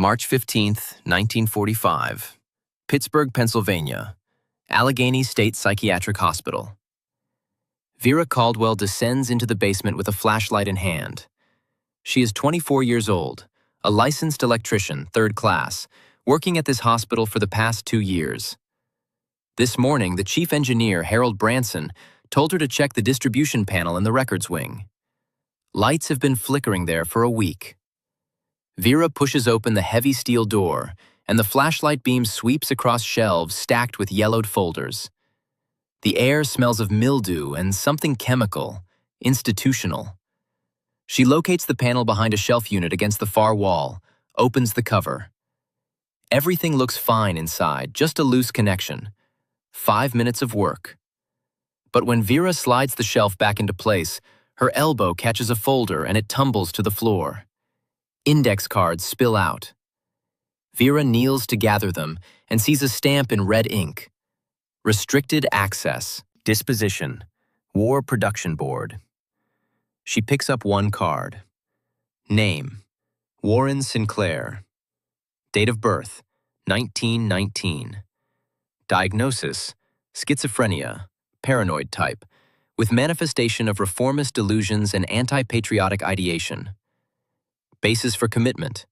March 15, 1945. Pittsburgh, Pennsylvania. Allegheny State Psychiatric Hospital. Vera Caldwell descends into the basement with a flashlight in hand. She is 24 years old, a licensed electrician, 3rd class, working at this hospital for the past 2 years. This morning, the chief engineer, Harold Branson, told her to check the distribution panel in the records wing. Lights have been flickering there for a week. Vera pushes open the heavy steel door, and the flashlight beam sweeps across shelves stacked with yellowed folders. The air smells of mildew and something chemical, institutional. She locates the panel behind a shelf unit against the far wall, opens the cover. Everything looks fine inside, just a loose connection. 5 minutes of work. But when Vera slides the shelf back into place, her elbow catches a folder and it tumbles to the floor. Index cards spill out. Vera kneels to gather them and sees a stamp in red ink. Restricted access. Disposition. War Production Board. She picks up one card. Name: Warren Sinclair. Date of birth: 1919. Diagnosis: schizophrenia, paranoid type, with manifestation of reformist delusions and anti-patriotic ideation. Basis for commitment: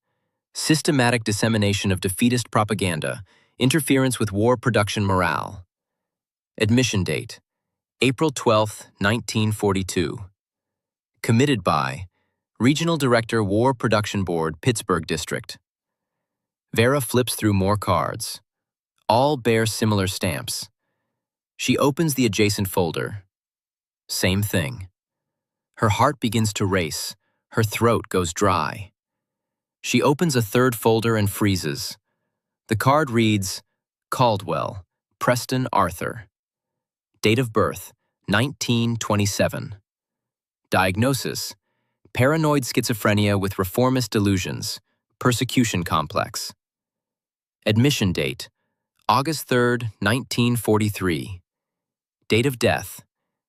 systematic dissemination of defeatist propaganda, interference with war production morale. Admission date: April 12, 1942. Committed by Regional Director, War Production Board, Pittsburgh District. Vera flips through more cards. All bear similar stamps. She opens the adjacent folder. Same thing. Her heart begins to race. Her throat goes dry. She opens a third folder and freezes. The card reads, Caldwell, Preston Arthur. Date of birth: 1927. Diagnosis: paranoid schizophrenia with reformist delusions, persecution complex. Admission date: August 3, 1943. Date of death: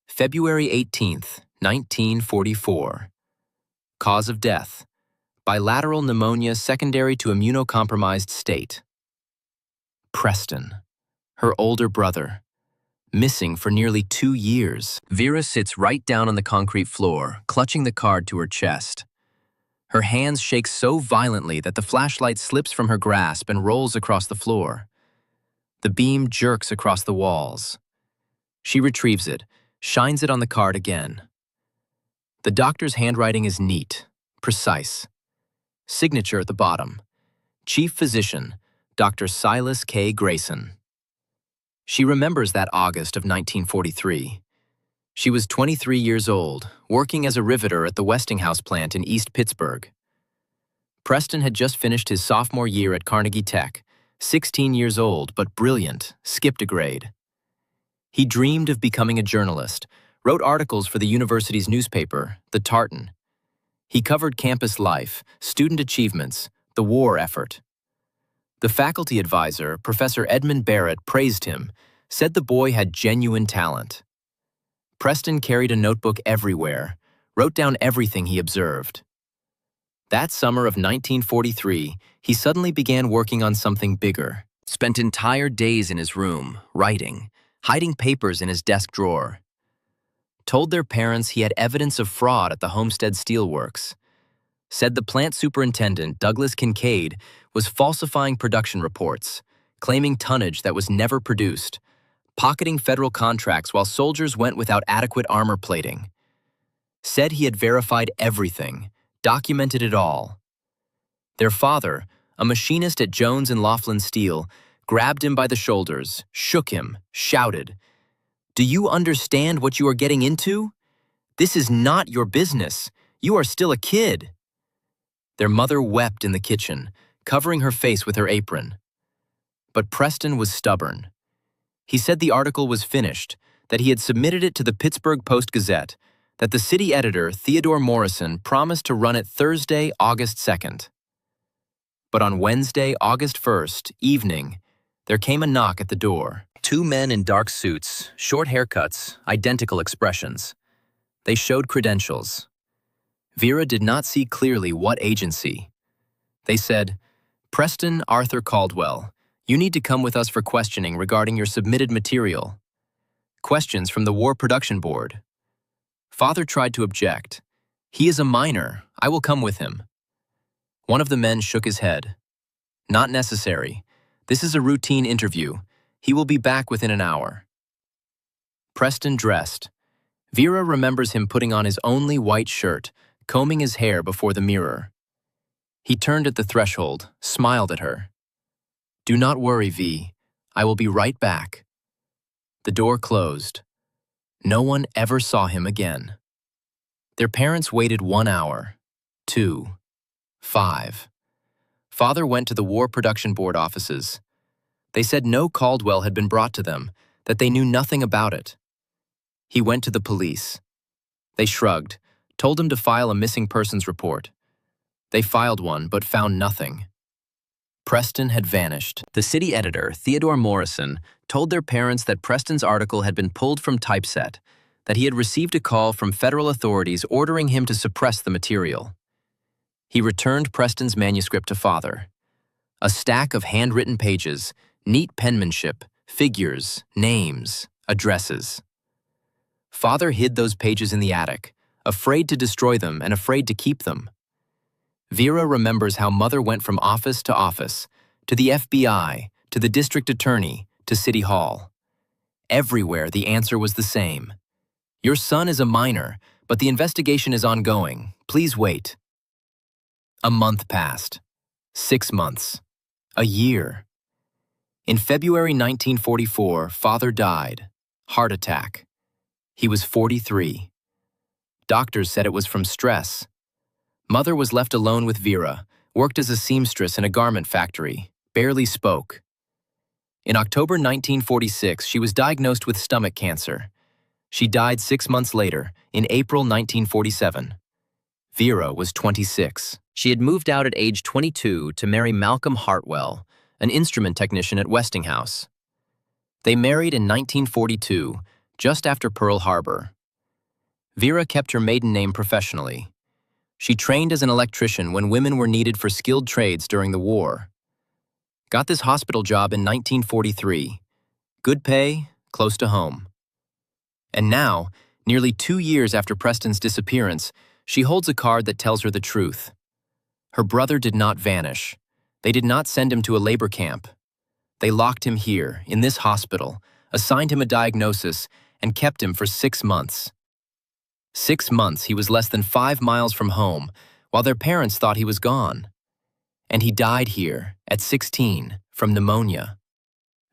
February 18, 1944. Cause of death: bilateral pneumonia secondary to immunocompromised state. Preston, her older brother, missing for nearly 2 years. Vera sits right down on the concrete floor, clutching the card to her chest. Her hands shake so violently that the flashlight slips from her grasp and rolls across the floor. The beam jerks across the walls. She retrieves it, shines it on the card again. The doctor's handwriting is neat, precise. Signature at the bottom: Chief Physician, Dr. Silas K. Grayson. She remembers that August of 1943. She was 23 years old, working as a riveter at the Westinghouse plant in East Pittsburgh. Preston had just finished his sophomore year at Carnegie Tech, 16 years old but brilliant, skipped a grade. He dreamed of becoming a journalist, wrote articles for the university's newspaper, The Tartan. He covered campus life, student achievements, the war effort. The faculty advisor, Professor Edmund Barrett, praised him, said the boy had genuine talent. Preston carried a notebook everywhere, wrote down everything he observed. That summer of 1943, he suddenly began working on something bigger. Spent entire days in his room, writing, hiding papers in his desk drawer. Told their parents he had evidence of fraud at the Homestead Steelworks. Said the plant superintendent, Douglas Kincaid, was falsifying production reports, claiming tonnage that was never produced, pocketing federal contracts while soldiers went without adequate armor plating. Said he had verified everything, documented it all. Their father, a machinist at Jones and Laughlin Steel, grabbed him by the shoulders, shook him, shouted, "Do you understand what you are getting into? This is not your business. You are still a kid." Their mother wept in the kitchen, covering her face with her apron. But Preston was stubborn. He said the article was finished, that he had submitted it to the Pittsburgh Post-Gazette, that the city editor, Theodore Morrison, promised to run it Thursday, August 2nd. But on Wednesday, August 1st, evening, there came a knock at the door. 2 men in dark suits, short haircuts, identical expressions. They showed credentials. Vera did not see clearly what agency. They said, Preston Arthur Caldwell, you need to come with us for questioning regarding your submitted material. Questions from the War Production Board. Father tried to object. He is a minor. I will come with him. One of the men shook his head. Not necessary. This is a routine interview. He will be back within an hour. Preston dressed. Vera remembers him putting on his only white shirt, combing his hair before the mirror. He turned at the threshold, smiled at her. Do not worry, V. I will be right back. The door closed. No one ever saw him again. Their parents waited 1 hour, 2, 5. Father went to the War Production Board offices. They said no Caldwell had been brought to them, that they knew nothing about it. He went to the police. They shrugged, told him to file a missing persons report. They filed one, but found nothing. Preston had vanished. The city editor, Theodore Morrison, told their parents that Preston's article had been pulled from typeset, that he had received a call from federal authorities ordering him to suppress the material. He returned Preston's manuscript to Father. A stack of handwritten pages, neat penmanship, figures, names, addresses. Father hid those pages in the attic, afraid to destroy them and afraid to keep them. Vera remembers how Mother went from office to office, to the FBI, to the district attorney, to City Hall. Everywhere the answer was the same. Your son is a minor, but the investigation is ongoing. Please wait. A month passed. 6 months. A year. In February 1944, Father died. Heart attack. He was 43. Doctors said it was from stress. Mother was left alone with Vera, worked as a seamstress in a garment factory, barely spoke. In October 1946, she was diagnosed with stomach cancer. She died 6 months later, in April 1947. Vera was 26. She had moved out at age 22 to marry Malcolm Hartwell, an instrument technician at Westinghouse. They married in 1942, just after Pearl Harbor. Vera kept her maiden name professionally. She trained as an electrician when women were needed for skilled trades during the war. Got this hospital job in 1943. Good pay, close to home. And now, nearly 2 years after Preston's disappearance, she holds a card that tells her the truth. Her brother did not vanish. They did not send him to a labor camp. They locked him here, in this hospital, assigned him a diagnosis, and kept him for 6 months. 6 months he was less than 5 miles from home, while their parents thought he was gone. And he died here, at 16, from pneumonia.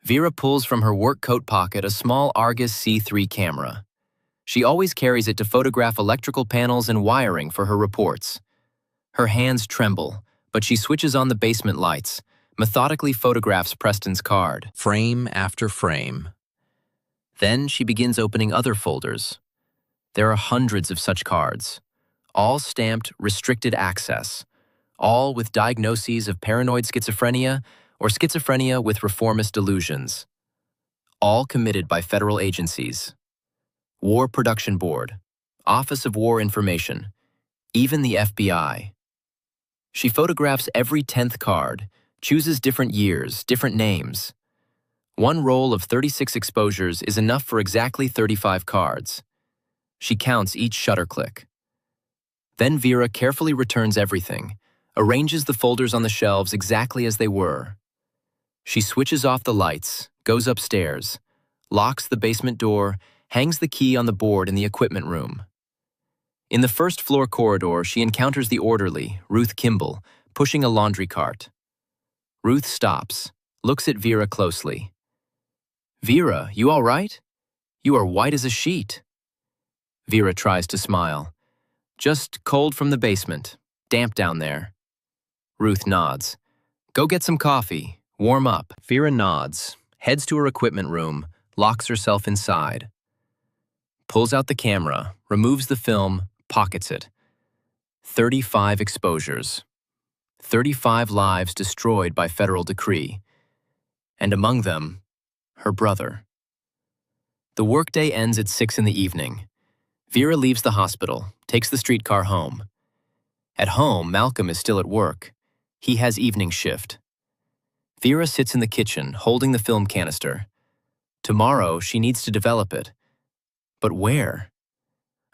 Vera pulls from her work coat pocket a small Argus C3 camera. She always carries it to photograph electrical panels and wiring for her reports. Her hands tremble, but she switches on the basement lights, methodically photographs Preston's card, frame after frame. Then she begins opening other folders. There are hundreds of such cards, all stamped restricted access, all with diagnoses of paranoid schizophrenia or schizophrenia with reformist delusions, all committed by federal agencies. War Production Board, Office of War Information, even the FBI. She photographs every 10th card, chooses different years, different names. One roll of 36 exposures is enough for exactly 35 cards. She counts each shutter click. Then Vera carefully returns everything, arranges the folders on the shelves exactly as they were. She switches off the lights, goes upstairs, locks the basement door, hangs the key on the board in the equipment room. In the first floor corridor, she encounters the orderly, Ruth Kimball, pushing a laundry cart. Ruth stops, looks at Vera closely. Vera, you all right? You are white as a sheet. Vera tries to smile. Just cold from the basement. Damp down there. Ruth nods. Go get some coffee. Warm up. Vera nods, heads to her equipment room, locks herself inside. Pulls out the camera, removes the film, pockets it. 35 exposures. 35 lives destroyed by federal decree. And among them, her brother. The workday ends at 6 in the evening. Vera leaves the hospital, takes the streetcar home. At home, Malcolm is still at work. He has evening shift. Vera sits in the kitchen, holding the film canister. Tomorrow, she needs to develop it. But where?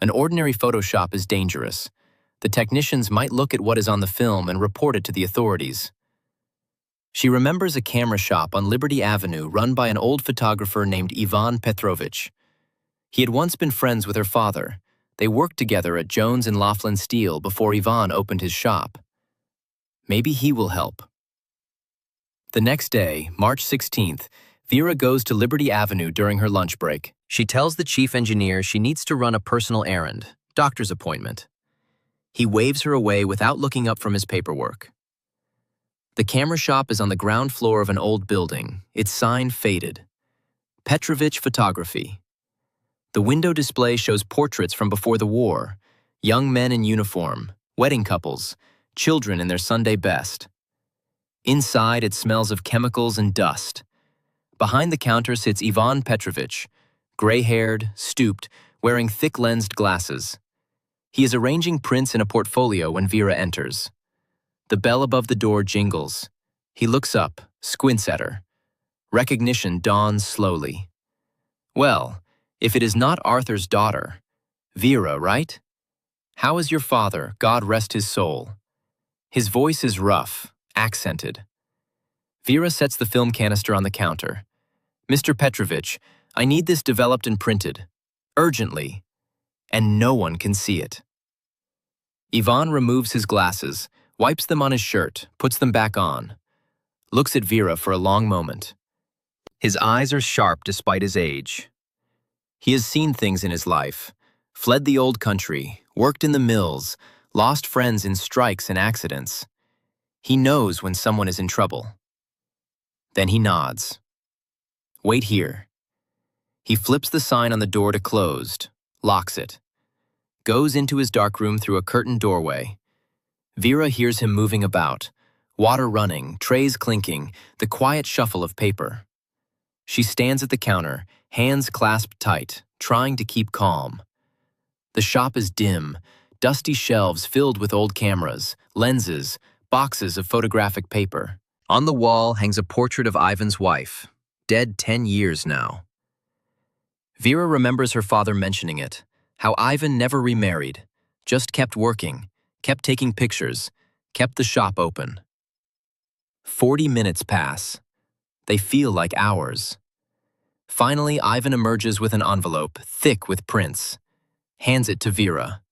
An ordinary Photoshop is dangerous. The technicians might look at what is on the film and report it to the authorities. She remembers a camera shop on Liberty Avenue run by an old photographer named Ivan Petrovich. He had once been friends with her father. They worked together at Jones and Laughlin Steel before Ivan opened his shop. Maybe he will help. The next day, March 16th, Vera goes to Liberty Avenue during her lunch break. She tells the chief engineer she needs to run a personal errand, doctor's appointment. He waves her away without looking up from his paperwork. The camera shop is on the ground floor of an old building, its sign faded. Petrovich Photography. The window display shows portraits from before the war, young men in uniform, wedding couples, children in their Sunday best. Inside, it smells of chemicals and dust. Behind the counter sits Ivan Petrovich, gray-haired, stooped, wearing thick-lensed glasses. He is arranging prints in a portfolio when Vera enters. The bell above the door jingles. He looks up, squints at her. Recognition dawns slowly. Well, if it is not Arthur's daughter, Vera, right? How is your father, God rest his soul? His voice is rough, accented. Vera sets the film canister on the counter. Mr. Petrovich, I need this developed and printed. Urgently. And no one can see it. Ivan removes his glasses, wipes them on his shirt, puts them back on. Looks at Vera for a long moment. His eyes are sharp despite his age. He has seen things in his life, fled the old country, worked in the mills, lost friends in strikes and accidents. He knows when someone is in trouble. Then he nods. Wait here. He flips the sign on the door to closed, locks it. Goes into his darkroom through a curtained doorway. Vera hears him moving about, water running, trays clinking, the quiet shuffle of paper. She stands at the counter, hands clasped tight, trying to keep calm. The shop is dim, dusty shelves filled with old cameras, lenses, boxes of photographic paper. On the wall hangs a portrait of Ivan's wife, dead 10 years now. Vera remembers her father mentioning it, how Ivan never remarried, just kept working, kept taking pictures, kept the shop open. 40 minutes pass. They feel like hours. Finally, Ivan emerges with an envelope, thick with prints. Hands it to Vera.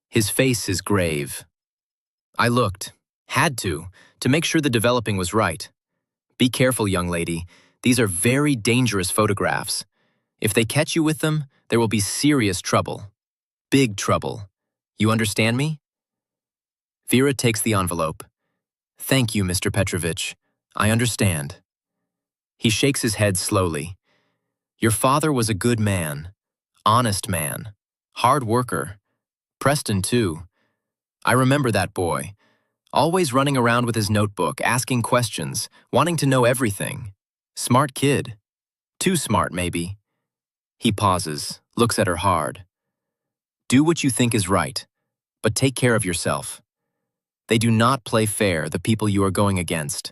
His face is grave. I looked. Had to make sure the developing was right. Be careful, young lady. These are very dangerous photographs. If they catch you with them, there will be serious trouble. Big trouble. You understand me? Vera takes the envelope. Thank you, Mr. Petrovich. I understand. He shakes his head slowly. Your father was a good man, honest man, hard worker. Preston, too. I remember that boy. Always running around with his notebook, asking questions, wanting to know everything. Smart kid. Too smart, maybe. He pauses, looks at her hard. Do what you think is right, but take care of yourself. They do not play fair, the people you are going against.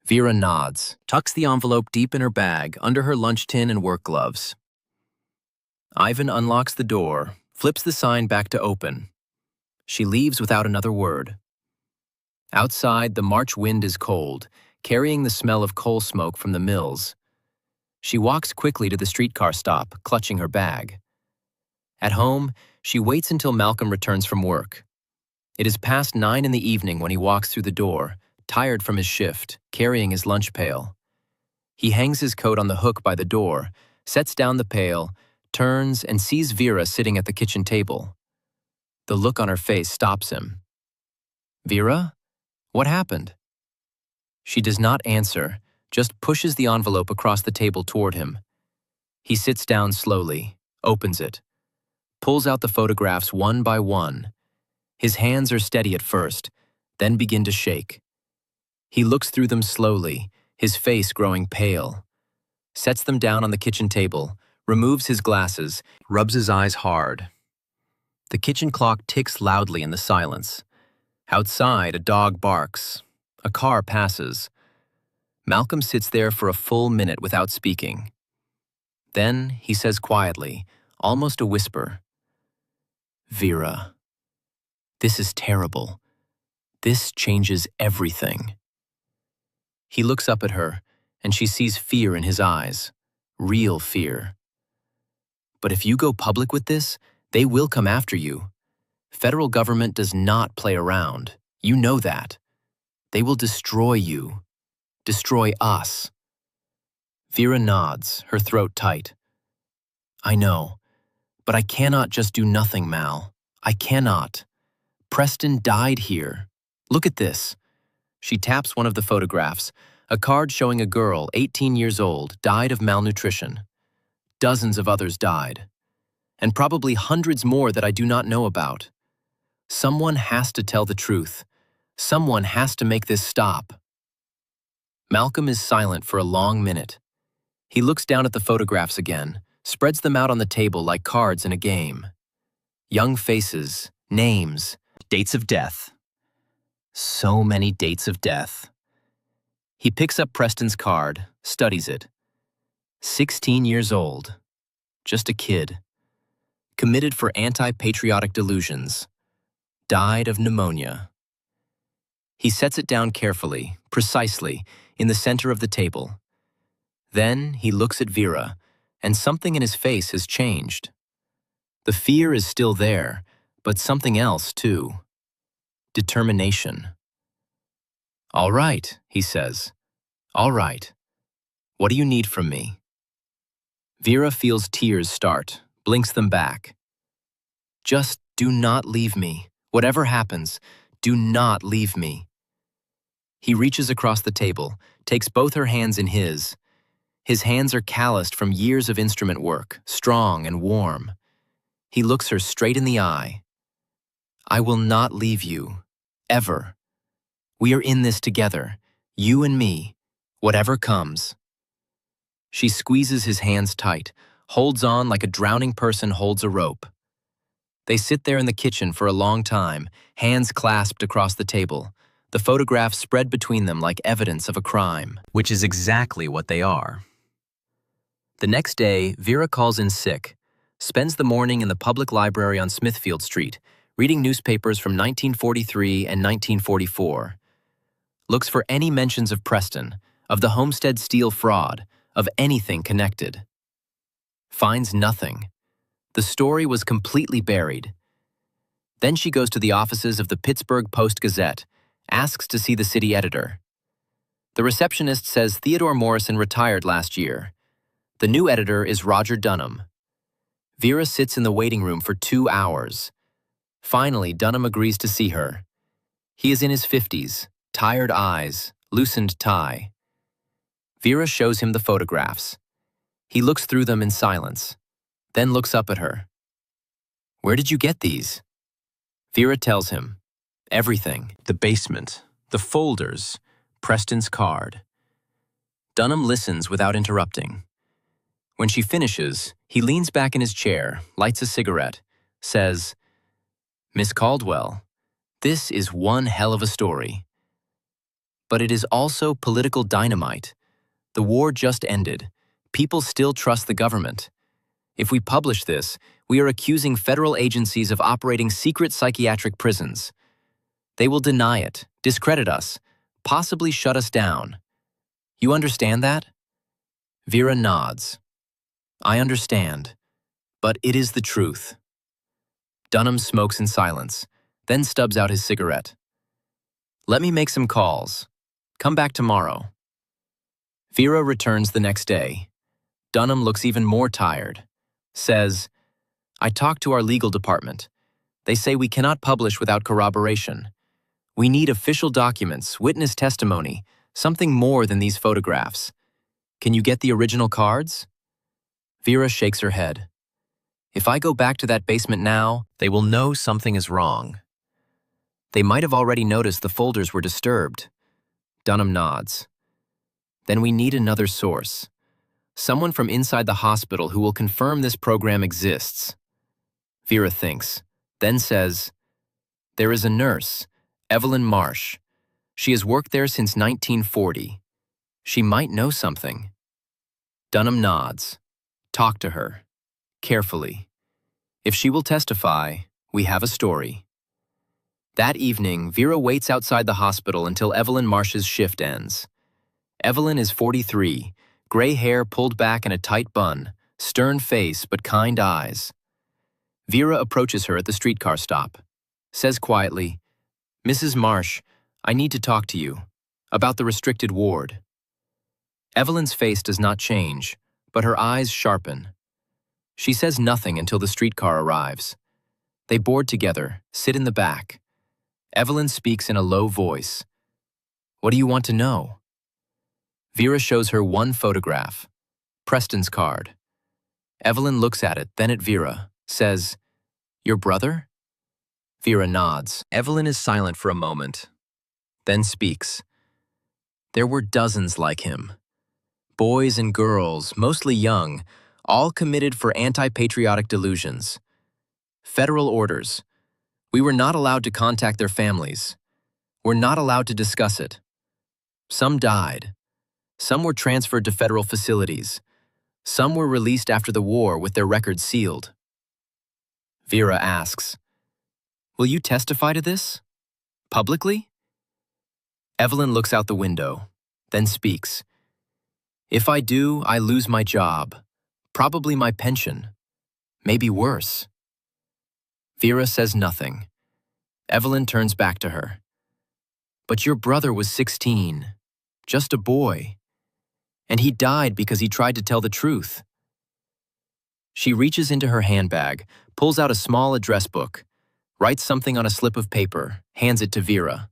Vera nods, tucks the envelope deep in her bag, under her lunch tin and work gloves. Ivan unlocks the door, flips the sign back to open. She leaves without another word. Outside, the March wind is cold, carrying the smell of coal smoke from the mills. She walks quickly to the streetcar stop, clutching her bag. At home, she waits until Malcolm returns from work. It is past 9 in the evening when he walks through the door, tired from his shift, carrying his lunch pail. He hangs his coat on the hook by the door, sets down the pail, turns and sees Vera sitting at the kitchen table. The look on her face stops him. Vera? What happened? She does not answer, just pushes the envelope across the table toward him. He sits down slowly, opens it, pulls out the photographs one by one. His hands are steady at first, then begin to shake. He looks through them slowly, his face growing pale. Sets them down on the kitchen table, removes his glasses, rubs his eyes hard. The kitchen clock ticks loudly in the silence. Outside, a dog barks. A car passes. Malcolm sits there for a full minute without speaking. Then he says quietly, almost a whisper, "Vera, this is terrible. This changes everything." He looks up at her, and she sees fear in his eyes, real fear. "But if you go public with this, they will come after you. Federal government does not play around. You know that. They will destroy you. Destroy us." Vera nods, her throat tight. "I know, but I cannot just do nothing, Mal. I cannot. Preston died here. Look at this." She taps one of the photographs, a card showing a girl, 18 years old, died of malnutrition. Dozens of others died. And probably hundreds more that I do not know about. Someone has to tell the truth. Someone has to make this stop. Malcolm is silent for a long minute. He looks down at the photographs again, spreads them out on the table like cards in a game. Young faces, names, dates of death. So many dates of death. He picks up Preston's card, studies it. 16 years old. Just a kid. Committed for anti-patriotic delusions. Died of pneumonia. He sets it down carefully, precisely, in the center of the table. Then he looks at Vera, and something in his face has changed. The fear is still there, but something else too. Determination. "All right," he says. "All right. What do you need from me?" Vera feels tears start, blinks them back. "Just do not leave me. Whatever happens, do not leave me." He reaches across the table, takes both her hands in his. His hands are calloused from years of instrument work, strong and warm. He looks her straight in the eye. "I will not leave you. Ever. We are in this together, you and me, whatever comes." She squeezes his hands tight, holds on like a drowning person holds a rope. They sit there in the kitchen for a long time, hands clasped across the table, the photographs spread between them like evidence of a crime. Which is exactly what they are. The next day, Vera calls in sick, spends the morning in the public library on Smithfield Street, reading newspapers from 1943 and 1944. Looks for any mentions of Preston, of the Homestead Steel fraud, of anything connected. Finds nothing. The story was completely buried. Then she goes to the offices of the Pittsburgh Post-Gazette, asks to see the city editor. The receptionist says Theodore Morrison retired last year. The new editor is Roger Dunham. Vera sits in the waiting room for 2 hours. Finally, Dunham agrees to see her. He is in his 50s, tired eyes, loosened tie. Vera shows him the photographs. He looks through them in silence, then looks up at her. "Where did you get these?" Vera tells him. Everything. The basement, the folders, Preston's card. Dunham listens without interrupting. When she finishes, he leans back in his chair, lights a cigarette, says, "Miss Caldwell, this is one hell of a story. But it is also political dynamite. The war just ended. People still trust the government. If we publish this, we are accusing federal agencies of operating secret psychiatric prisons. They will deny it, discredit us, possibly shut us down. You understand that?" Vera nods. "I understand, but it is the truth." Dunham smokes in silence, then stubs out his cigarette. "Let me make some calls. Come back tomorrow." Vera returns the next day. Dunham looks even more tired. Says, "I talked to our legal department. They say we cannot publish without corroboration. We need official documents, witness testimony, something more than these photographs. Can you get the original cards?" Vera shakes her head. "If I go back to that basement now, they will know something is wrong. They might have already noticed the folders were disturbed." Dunham nods. "Then we need another source. Someone from inside the hospital who will confirm this program exists." Vera thinks, then says, "There is a nurse, Evelyn Marsh. She has worked there since 1940. She might know something. Dunham nods. Talk to her. Carefully. If she will testify, we have a story. That evening, Vera waits outside the hospital until Evelyn Marsh's shift ends. Evelyn is 43, gray hair pulled back in a tight bun, stern face but kind eyes. Vera approaches her at the streetcar stop, says quietly, "Mrs. Marsh, I need to talk to you about the restricted ward." Evelyn's face does not change, but her eyes sharpen. She says nothing until the streetcar arrives. They board together, sit in the back. Evelyn speaks in a low voice. "What do you want to know?" Vera shows her one photograph, Preston's card. Evelyn looks at it, then at Vera, says, "Your brother?" Vera nods. Evelyn is silent for a moment, then speaks. "There were dozens like him. Boys and girls, mostly young, all committed for anti-patriotic delusions. Federal orders. We were not allowed to contact their families. We're not allowed to discuss it. Some died. Some were transferred to federal facilities. Some were released after the war with their records sealed." Vera asks, "Will you testify to this? Publicly?" Evelyn looks out the window, then speaks. "If I do, I lose my job, probably my pension, maybe worse." Vera says nothing. Evelyn turns back to her. "But your brother was 16, just a boy, and he died because he tried to tell the truth." She reaches into her handbag, pulls out a small address book, writes something on a slip of paper, hands it to Vera.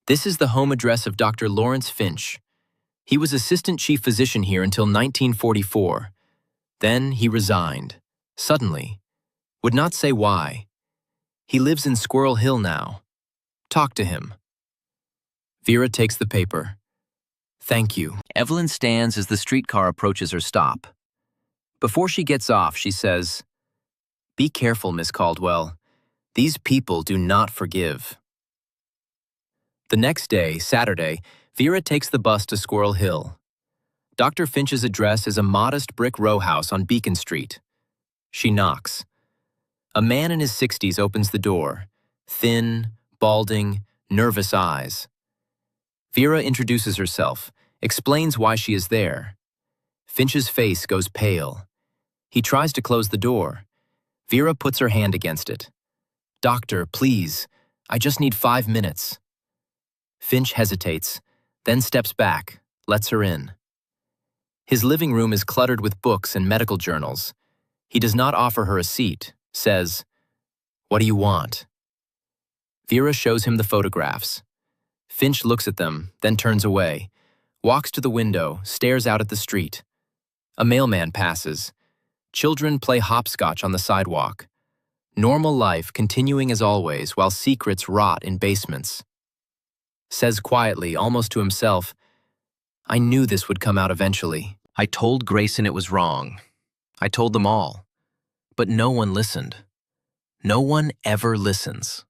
"This is the home address of Dr. Lawrence Finch. He was assistant chief physician here until 1944. Then he resigned, suddenly. Would not say why. He lives in Squirrel Hill now. Talk to him." Vera takes the paper. "Thank you." Evelyn stands as the streetcar approaches her stop. Before she gets off, she says, "Be careful, Miss Caldwell. These people do not forgive." The next day, Saturday, Vera takes the bus to Squirrel Hill. Dr. Finch's address is a modest brick row house on Beacon Street. She knocks. A man in his 60s opens the door, thin, balding, nervous eyes. Vera introduces herself, explains why she is there. Finch's face goes pale. He tries to close the door. Vera puts her hand against it. "Doctor, please, I just need 5 minutes." Finch hesitates, then steps back, lets her in. His living room is cluttered with books and medical journals. He does not offer her a seat, says, "What do you want?" Vera shows him the photographs. Finch looks at them, then turns away, walks to the window, stares out at the street. A mailman passes. Children play hopscotch on the sidewalk. Normal life continuing as always while secrets rot in basements. Says quietly, almost to himself, "I knew this would come out eventually. I told Grayson it was wrong. I told them all. But no one listened. No one ever listens."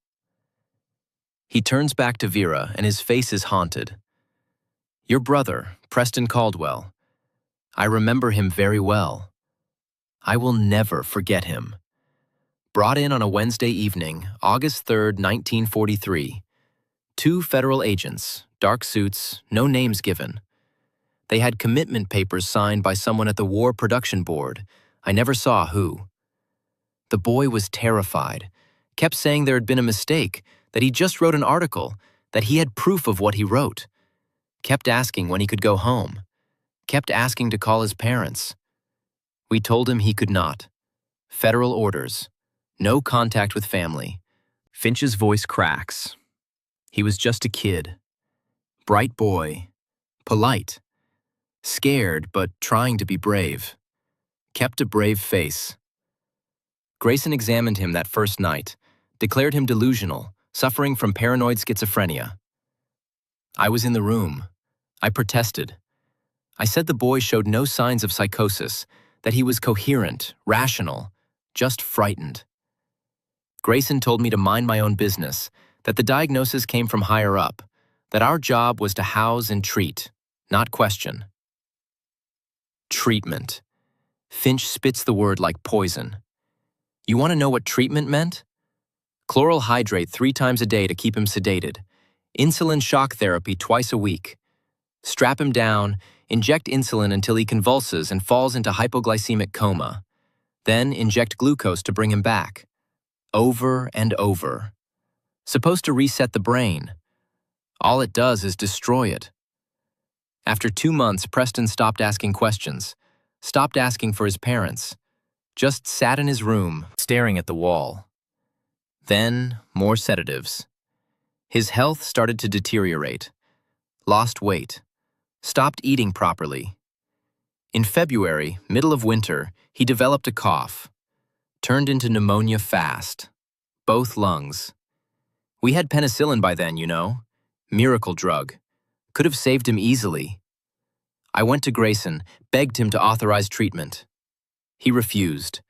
He turns back to Vera and his face is haunted. "Your brother, Preston Caldwell. I remember him very well. I will never forget him. Brought in on a Wednesday evening, August 3rd, 1943. 2 federal agents, dark suits, no names given. They had commitment papers signed by someone at the War Production Board. I never saw who. The boy was terrified, kept saying there had been a mistake, that he just wrote an article, that he had proof of what he wrote. Kept asking when he could go home. Kept asking to call his parents. We told him he could not. Federal orders. No contact with family." Finch's voice cracks. He was just a kid. Bright boy. Polite. Scared, but trying to be brave. Kept a brave face. Grayson examined him that first night, declared him delusional, suffering from paranoid schizophrenia. I was in the room. I protested. I said the boy showed no signs of psychosis, that he was coherent, rational, just frightened. Grayson told me to mind my own business, that the diagnosis came from higher up, that our job was to house and treat, not question. Treatment. Finch spits the word like poison. You want to know what treatment meant? Chloral hydrate 3 times a day to keep him sedated. Insulin shock therapy twice a week. Strap him down, inject insulin until he convulses and falls into hypoglycemic coma. Then inject glucose to bring him back. Over and over. Supposed to reset the brain. All it does is destroy it. After 2 months, Preston stopped asking questions, stopped asking for his parents, just sat in his room, staring at the wall. Then, more sedatives. His health started to deteriorate. Lost weight. Stopped eating properly. In February, middle of winter, he developed a cough. Turned into pneumonia fast. Both lungs. We had penicillin by then, you know. Miracle drug. Could have saved him easily. I went to Grayson, begged him to authorize treatment. He refused.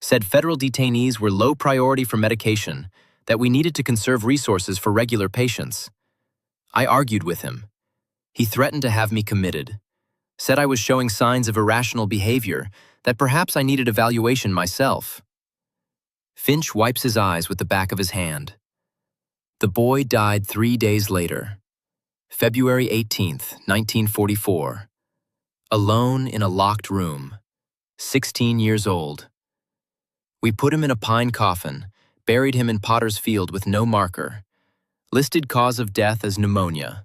Said federal detainees were low priority for medication, that we needed to conserve resources for regular patients. I argued with him. He threatened to have me committed. Said I was showing signs of irrational behavior, that perhaps I needed evaluation myself. Finch wipes his eyes with the back of his hand. The boy died 3 days later. February 18th, 1944. Alone in a locked room. 16 years old. We put him in a pine coffin, buried him in Potter's Field with no marker. Listed cause of death as pneumonia.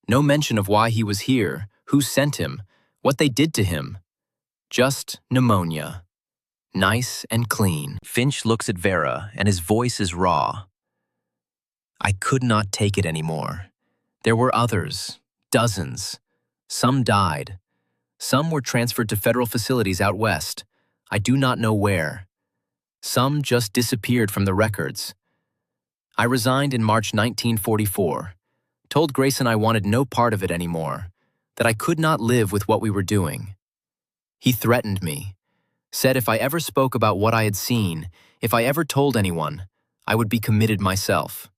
No mention of why he was here, who sent him, what they did to him. Just pneumonia. Nice and clean. Finch looks at Vera, and his voice is raw. I could not take it anymore. There were others, dozens. Some died. Some were transferred to federal facilities out west. I do not know where. Some just disappeared from the records. I resigned in March 1944. Told Grayson I wanted no part of it anymore, that I could not live with what we were doing. He threatened me. Said if I ever spoke about what I had seen, if I ever told anyone, I would be committed myself.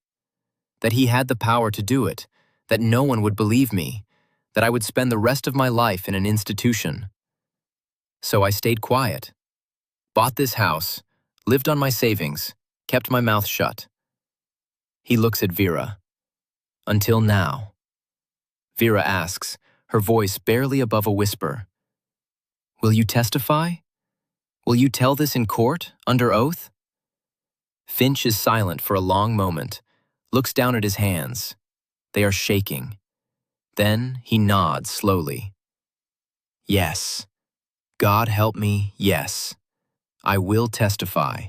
That he had the power to do it, that no one would believe me, that I would spend the rest of my life in an institution. So I stayed quiet. Bought this house, lived on my savings, kept my mouth shut. He looks at Vera. Until now. Vera asks, her voice barely above a whisper. Will you testify? Will you tell this in court, under oath? Finch is silent for a long moment, looks down at his hands. They are shaking. Then he nods slowly. Yes. God help me, yes. I will testify.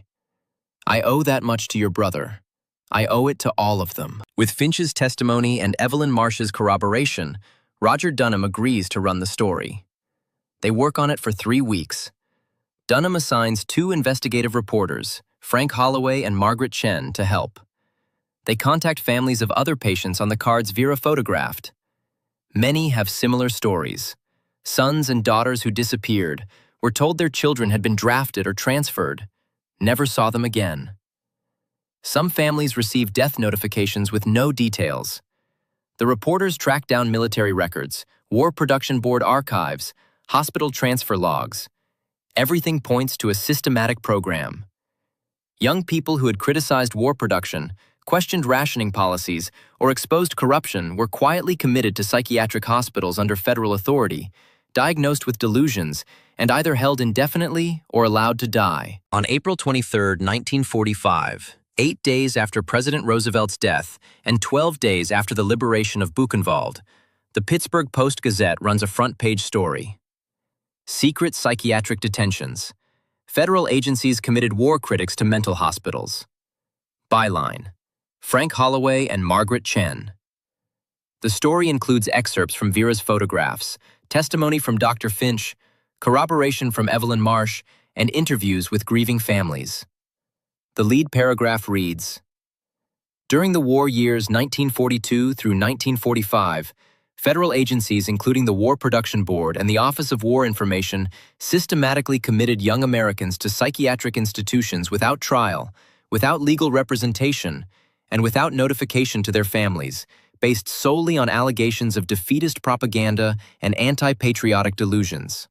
I owe that much to your brother. I owe it to all of them. With Finch's testimony and Evelyn Marsh's corroboration, Roger Dunham agrees to run the story. They work on it for 3 weeks. Dunham assigns 2 investigative reporters, Frank Holloway and Margaret Chen, to help. They contact families of other patients on the cards Vera photographed. Many have similar stories. Sons and daughters who disappeared, were told their children had been drafted or transferred, never saw them again. Some families received death notifications with no details. The reporters tracked down military records, War Production Board archives, hospital transfer logs. Everything points to a systematic program. Young people who had criticized war production, questioned rationing policies, or exposed corruption were quietly committed to psychiatric hospitals under federal authority, diagnosed with delusions, and either held indefinitely or allowed to die. On April 23, 1945, 8 days after President Roosevelt's death and 12 days after the liberation of Buchenwald, the Pittsburgh Post-Gazette runs a front-page story. Secret psychiatric detentions. Federal agencies committed war critics to mental hospitals. Byline: Frank Holloway and Margaret Chen. The story includes excerpts from Vera's photographs, testimony from Dr. Finch, corroboration from Evelyn Marsh, and interviews with grieving families. The lead paragraph reads, During the war years 1942 through 1945, federal agencies including the War Production Board and the Office of War Information systematically committed young Americans to psychiatric institutions without trial, without legal representation, and without notification to their families, based solely on allegations of defeatist propaganda and anti-patriotic delusions.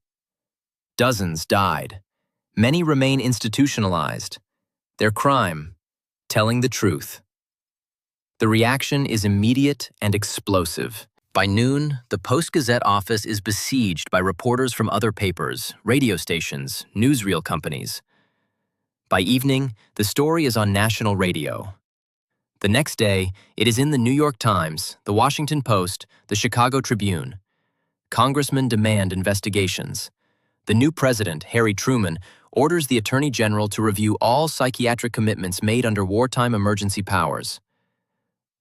Dozens died. Many remain institutionalized. Their crime: telling the truth. The reaction is immediate and explosive. By noon, the Post-Gazette office is besieged by reporters from other papers, radio stations, newsreel companies. By evening, the story is on national radio. The next day, it is in the New York Times, the Washington Post, the Chicago Tribune. Congressmen demand investigations. The new president, Harry Truman, orders the Attorney General to review all psychiatric commitments made under wartime emergency powers.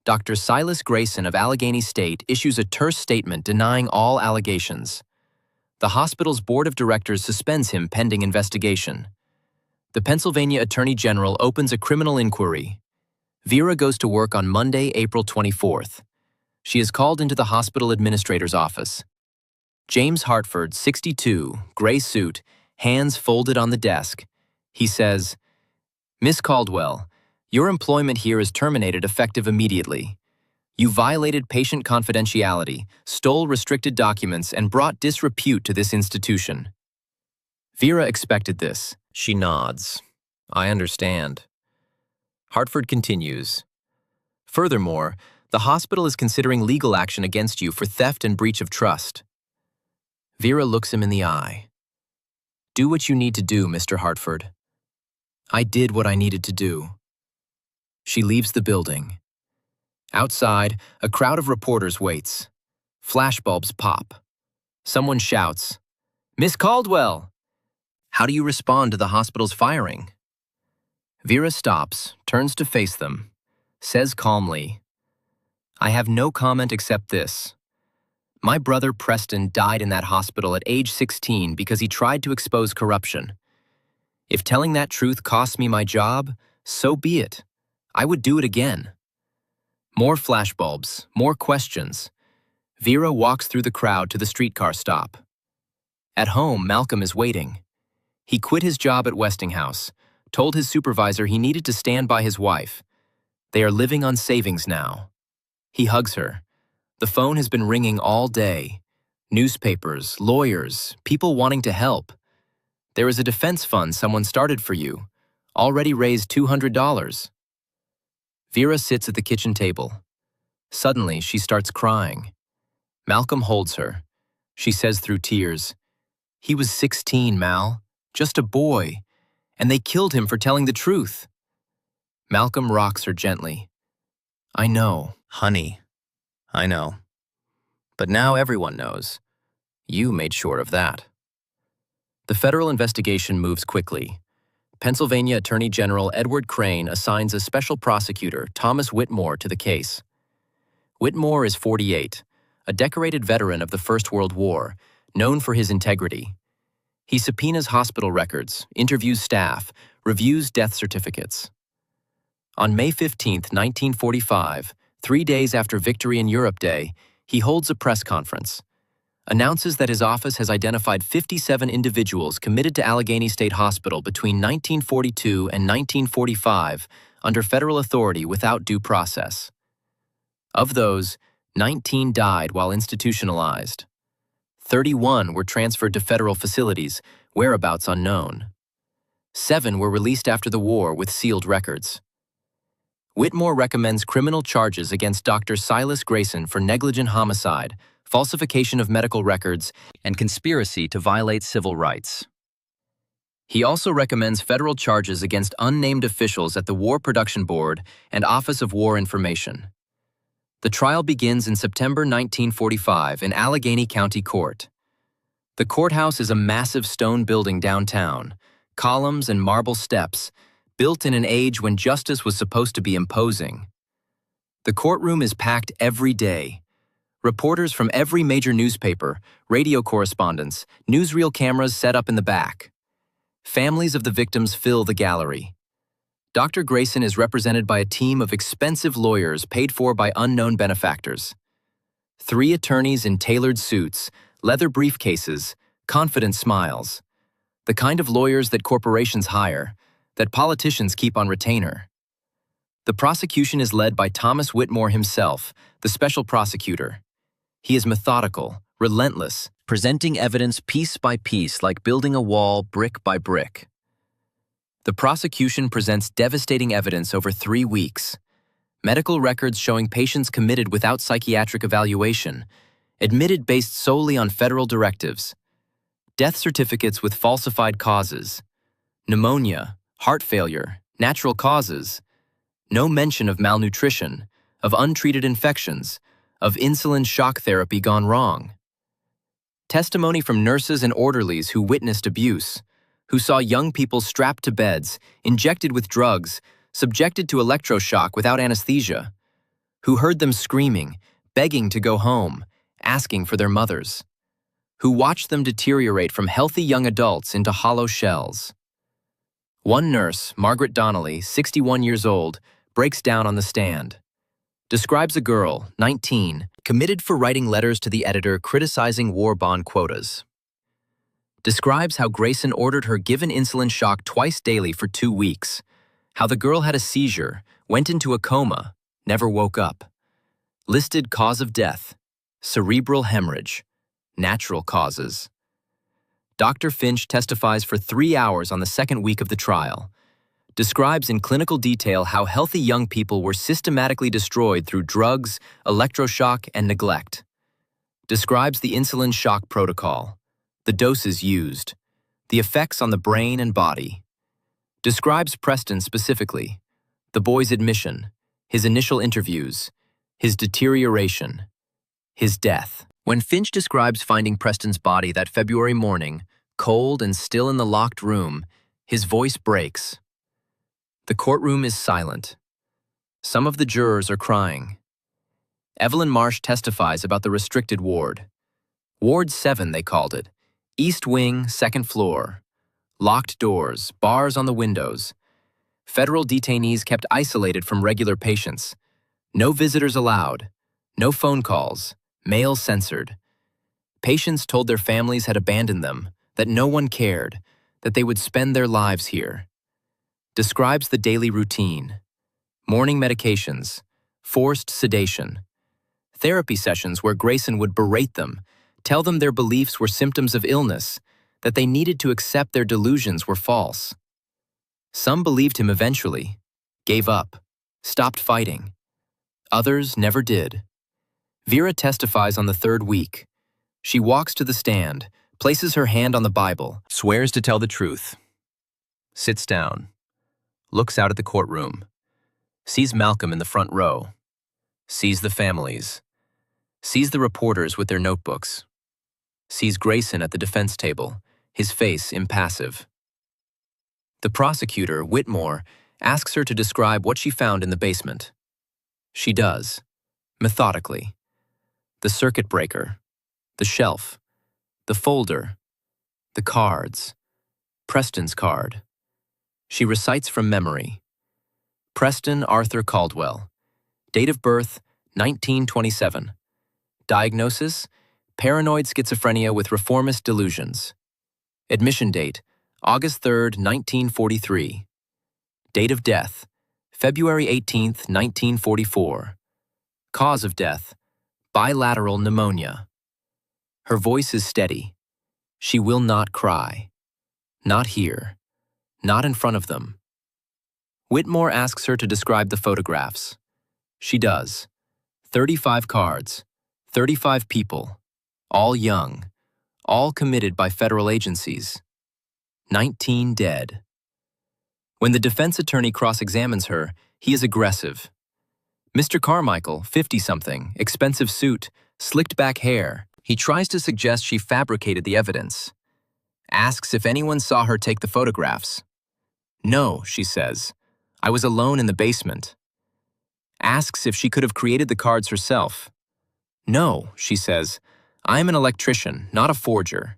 Dr. Silas Grayson of Allegheny State issues a terse statement denying all allegations. The hospital's board of directors suspends him pending investigation. The Pennsylvania Attorney General opens a criminal inquiry. Vera goes to work on Monday, April 24th. She is called into the hospital administrator's office. James Hartford, 62, gray suit, hands folded on the desk. He says, "Miss Caldwell, your employment here is terminated effective immediately. You violated patient confidentiality, stole restricted documents, and brought disrepute to this institution." Vera expected this. She nods. "I understand." Hartford continues, "Furthermore, the hospital is considering legal action against you for theft and breach of trust." Vera looks him in the eye. "Do what you need to do, Mr. Hartford." "I did what I needed to do." She leaves the building. Outside, a crowd of reporters waits. Flashbulbs pop. Someone shouts, "Miss Caldwell!" How do you respond to the hospital's firing? Vera stops, turns to face them, says calmly, "I have no comment except this. My brother Preston died in that hospital at age 16 because he tried to expose corruption. If telling that truth costs me my job, so be it. I would do it again." More flashbulbs, more questions. Vera walks through the crowd to the streetcar stop. At home, Malcolm is waiting. He quit his job at Westinghouse, told his supervisor he needed to stand by his wife. They are living on savings now. He hugs her. The phone has been ringing all day. Newspapers, lawyers, people wanting to help. There is a defense fund someone started for you, already raised $200. Vera sits at the kitchen table. Suddenly, she starts crying. Malcolm holds her. She says through tears, "He was 16, Mal, just a boy, and they killed him for telling the truth." Malcolm rocks her gently. "I know, honey, I know. But now everyone knows. You made sure of that." The federal investigation moves quickly. Pennsylvania Attorney General Edward Crane assigns a special prosecutor, Thomas Whitmore, to the case. Whitmore is 48, a decorated veteran of the First World War, known for his integrity. He subpoenas hospital records, interviews staff, reviews death certificates. On May 15, 1945, 3 days after Victory in Europe Day, he holds a press conference, announces that his office has identified 57 individuals committed to Allegheny State Hospital between 1942 and 1945 under federal authority without due process. Of those, 19 died while institutionalized. 31 were transferred to federal facilities, whereabouts unknown. 7 were released after the war with sealed records. Whitmore recommends criminal charges against Dr. Silas Grayson for negligent homicide, falsification of medical records, and conspiracy to violate civil rights. He also recommends federal charges against unnamed officials at the War Production Board and Office of War Information. The trial begins in September 1945 in Allegheny County Court. The courthouse is a massive stone building downtown, columns and marble steps, built in an age when justice was supposed to be imposing. The courtroom is packed every day. Reporters from every major newspaper, radio correspondents, newsreel cameras set up in the back. Families of the victims fill the gallery. Dr. Grayson is represented by a team of expensive lawyers paid for by unknown benefactors. 3 attorneys in tailored suits, leather briefcases, confident smiles. The kind of lawyers that corporations hire, that politicians keep on retainer. The prosecution is led by Thomas Whitmore himself, the special prosecutor. He is methodical, relentless, presenting evidence piece by piece like building a wall brick by brick. The prosecution presents devastating evidence over 3 weeks. Medical records showing patients committed without psychiatric evaluation, admitted based solely on federal directives, death certificates with falsified causes, pneumonia, heart failure, natural causes, no mention of malnutrition, of untreated infections, of insulin shock therapy gone wrong. Testimony from nurses and orderlies who witnessed abuse, who saw young people strapped to beds, injected with drugs, subjected to electroshock without anesthesia, who heard them screaming, begging to go home, asking for their mothers, who watched them deteriorate from healthy young adults into hollow shells. One nurse, Margaret Donnelly, 61 years old, breaks down on the stand. Describes a girl, 19, committed for writing letters to the editor criticizing war bond quotas. Describes how Grayson ordered her given insulin shock twice daily for 2 weeks, how the girl had a seizure, went into a coma, never woke up. Listed cause of death, cerebral hemorrhage, natural causes. Dr. Finch testifies for 3 hours on the second week of the trial. Describes in clinical detail how healthy young people were systematically destroyed through drugs, electroshock, and neglect. Describes the insulin shock protocol, the doses used, the effects on the brain and body. Describes Preston specifically, the boy's admission, his initial interviews, his deterioration, his death. When Finch describes finding Preston's body that February morning, cold and still in the locked room, his voice breaks. The courtroom is silent. Some of the jurors are crying. Evelyn Marsh testifies about the restricted ward. Ward 7, they called it. East wing, second floor. Locked doors, bars on the windows. Federal detainees kept isolated from regular patients. No visitors allowed. No phone calls. Mail censored. Patients told their families had abandoned them, that no one cared, that they would spend their lives here. Describes the daily routine. Morning medications. Forced sedation. Therapy sessions where Grayson would berate them, tell them their beliefs were symptoms of illness, that they needed to accept their delusions were false. Some believed him eventually, gave up, stopped fighting. Others never did. Vera testifies on the 3rd week. She walks to the stand, places her hand on the Bible, swears to tell the truth. Sits down, looks out at the courtroom, sees Malcolm in the front row, sees the families, sees the reporters with their notebooks, sees Grayson at the defense table, his face impassive. The prosecutor, Whitmore, asks her to describe what she found in the basement. She does, methodically. The circuit breaker, the shelf, the folder, the cards, Preston's card. She recites from memory. Preston Arthur Caldwell. Date of birth, 1927. Diagnosis, paranoid schizophrenia with reformist delusions. Admission date, August 3, 1943. Date of death, February 18, 1944. Cause of death, bilateral pneumonia. Her voice is steady. She will not cry. Not here. Not in front of them. Whitmore asks her to describe the photographs. She does. 35 cards, 35 people, all young, all committed by federal agencies. 19 dead. When the defense attorney cross-examines her, he is aggressive. Mr. Carmichael, 50-something, expensive suit, slicked back hair. He tries to suggest she fabricated the evidence. Asks if anyone saw her take the photographs. No, she says. I was alone in the basement. Asks if she could have created the cards herself. No, she says. I am an electrician, not a forger.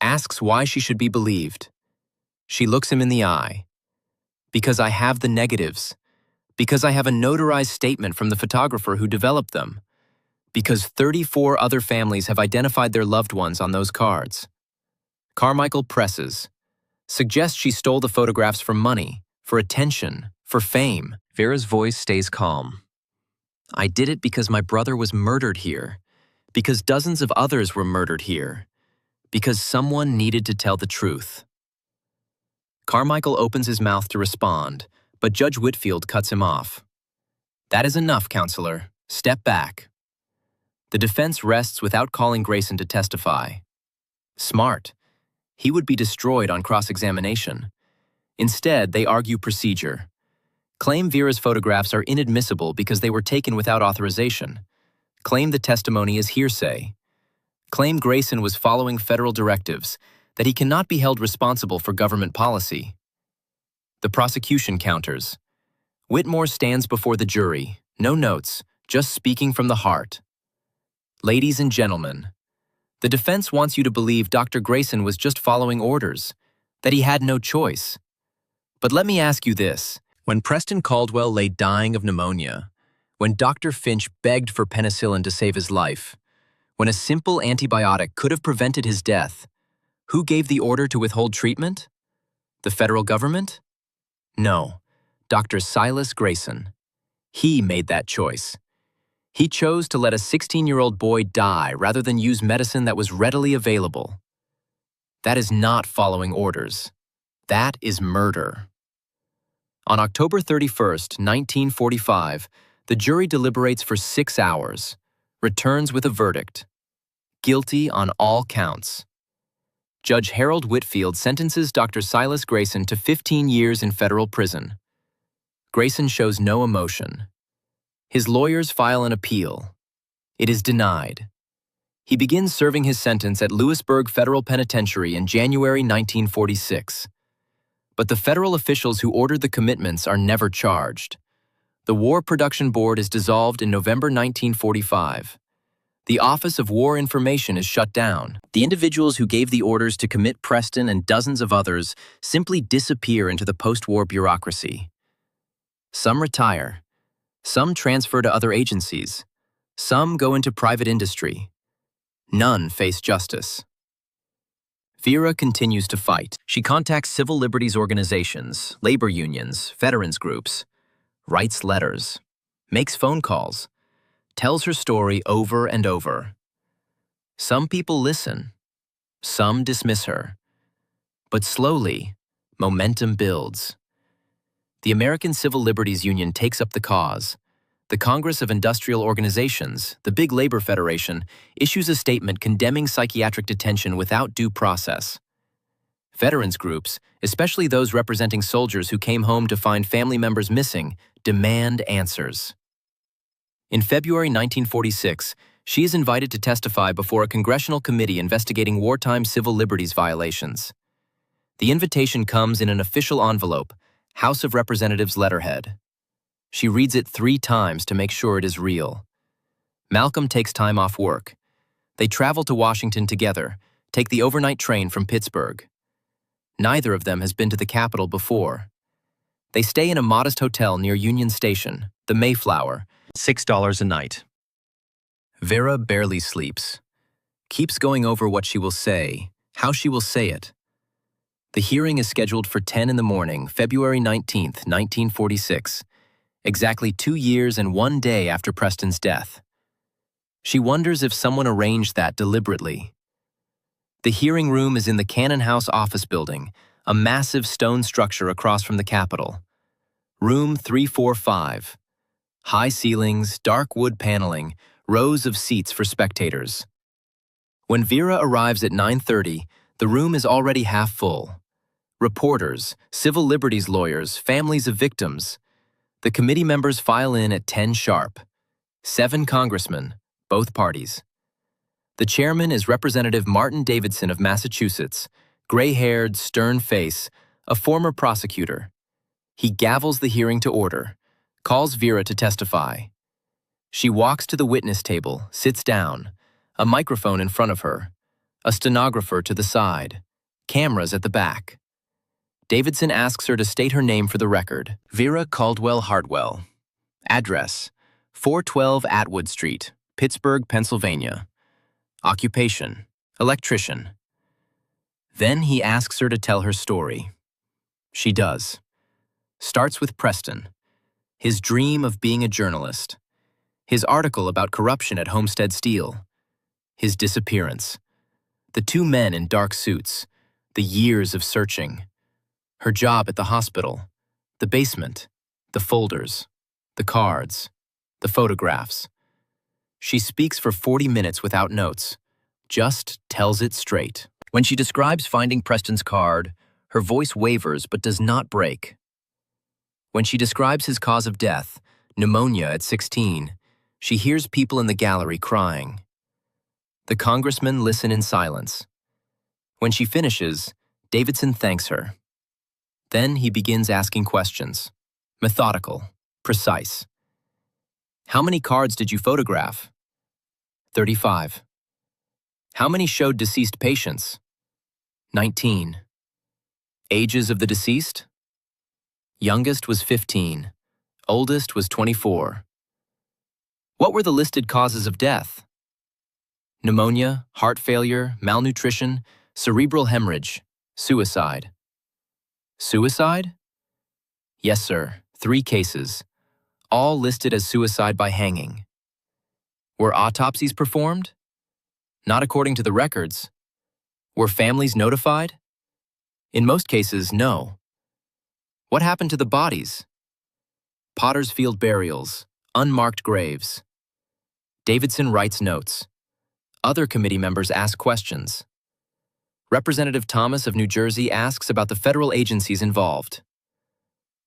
Asks why she should be believed. She looks him in the eye. Because I have the negatives. Because I have a notarized statement from the photographer who developed them. Because 34 other families have identified their loved ones on those cards. Carmichael presses. Suggests she stole the photographs for money, for attention, for fame. Vera's voice stays calm. I did it because my brother was murdered here, because dozens of others were murdered here, because someone needed to tell the truth. Carmichael opens his mouth to respond, but Judge Whitfield cuts him off. That is enough, counselor. Step back. The defense rests without calling Grayson to testify. Smart. He would be destroyed on cross-examination. Instead, they argue procedure. Claim Vera's photographs are inadmissible because they were taken without authorization. Claim the testimony is hearsay. Claim Grayson was following federal directives, that he cannot be held responsible for government policy. The prosecution counters. Whitmore stands before the jury, no notes, just speaking from the heart. Ladies and gentlemen, the defense wants you to believe Dr. Grayson was just following orders, that he had no choice. But let me ask you this. When Preston Caldwell lay dying of pneumonia, when Dr. Finch begged for penicillin to save his life, when a simple antibiotic could have prevented his death, who gave the order to withhold treatment? The federal government? No, Dr. Silas Grayson. He made that choice. He chose to let a 16-year-old boy die rather than use medicine that was readily available. That is not following orders. That is murder. On October 31st, 1945, the jury deliberates for 6 hours, returns with a verdict. Guilty on all counts. Judge Harold Whitfield sentences Dr. Silas Grayson to 15 years in federal prison. Grayson shows no emotion. His lawyers file an appeal. It is denied. He begins serving his sentence at Lewisburg Federal Penitentiary in January 1946. But the federal officials who ordered the commitments are never charged. The War Production Board is dissolved in November 1945. The Office of War Information is shut down. The individuals who gave the orders to commit Preston and dozens of others simply disappear into the post-war bureaucracy. Some retire. Some transfer to other agencies. Some go into private industry. None face justice. Vera continues to fight. She contacts civil liberties organizations, labor unions, veterans groups, writes letters, makes phone calls, tells her story over and over. Some people listen. Some dismiss her. But slowly, momentum builds. The American Civil Liberties Union takes up the cause. The Congress of Industrial Organizations, the big labor federation, issues a statement condemning psychiatric detention without due process. Veterans groups, especially those representing soldiers who came home to find family members missing, demand answers. In February 1946, she is invited to testify before a congressional committee investigating wartime civil liberties violations. The invitation comes in an official envelope, House of Representatives letterhead. She reads it 3 times to make sure it is real. Malcolm takes time off work. They travel to Washington together, take the overnight train from Pittsburgh. Neither of them has been to the Capitol before. They stay in a modest hotel near Union Station, the Mayflower, $6 a night. Vera barely sleeps. Keeps going over what she will say, how she will say it. The hearing is scheduled for 10 in the morning, February 19th, 1946, exactly 2 years and 1 day after Preston's death. She wonders if someone arranged that deliberately. The hearing room is in the Cannon House office building, a massive stone structure across from the Capitol. Room 345. High ceilings, dark wood paneling, rows of seats for spectators. When Vera arrives at 9:30, the room is already half full. Reporters, civil liberties lawyers, families of victims. The committee members file in at 10 sharp. 7 congressmen, both parties. The chairman is Representative Martin Davidson of Massachusetts, gray-haired, stern face, a former prosecutor. He gavels the hearing to order, calls Vera to testify. She walks to the witness table, sits down, a microphone in front of her, a stenographer to the side, cameras at the back. Davidson asks her to state her name for the record. Vera Caldwell Hartwell. Address: 412 Atwood Street, Pittsburgh, Pennsylvania. Occupation: electrician. Then he asks her to tell her story. She does. Starts with Preston. his dream of being a journalist, his article about corruption at Homestead Steel, his disappearance, the two men in dark suits, the years of searching, her job at the hospital, the basement, the folders, the cards, the photographs. She speaks for 40 minutes without notes, just tells it straight. When she describes finding Preston's card, her voice wavers but does not break. When she describes his cause of death, pneumonia at 16, she hears people in the gallery crying. The congressmen listen in silence. When she finishes, Davidson thanks her. Then he begins asking questions. Methodical, precise. How many cards did you photograph? 35. How many showed deceased patients? 19. Ages of the deceased? Youngest was 15. Oldest was 24. What were the listed causes of death? Pneumonia, heart failure, malnutrition, cerebral hemorrhage, suicide. Suicide? Yes, sir. 3 cases, all listed as suicide by hanging. Were autopsies performed? Not according to the records. Were families notified? In most cases, no. What happened to the bodies? Potter's Field burials, unmarked graves. Davidson writes notes. Other committee members ask questions. Representative Thomas of New Jersey asks about the federal agencies involved.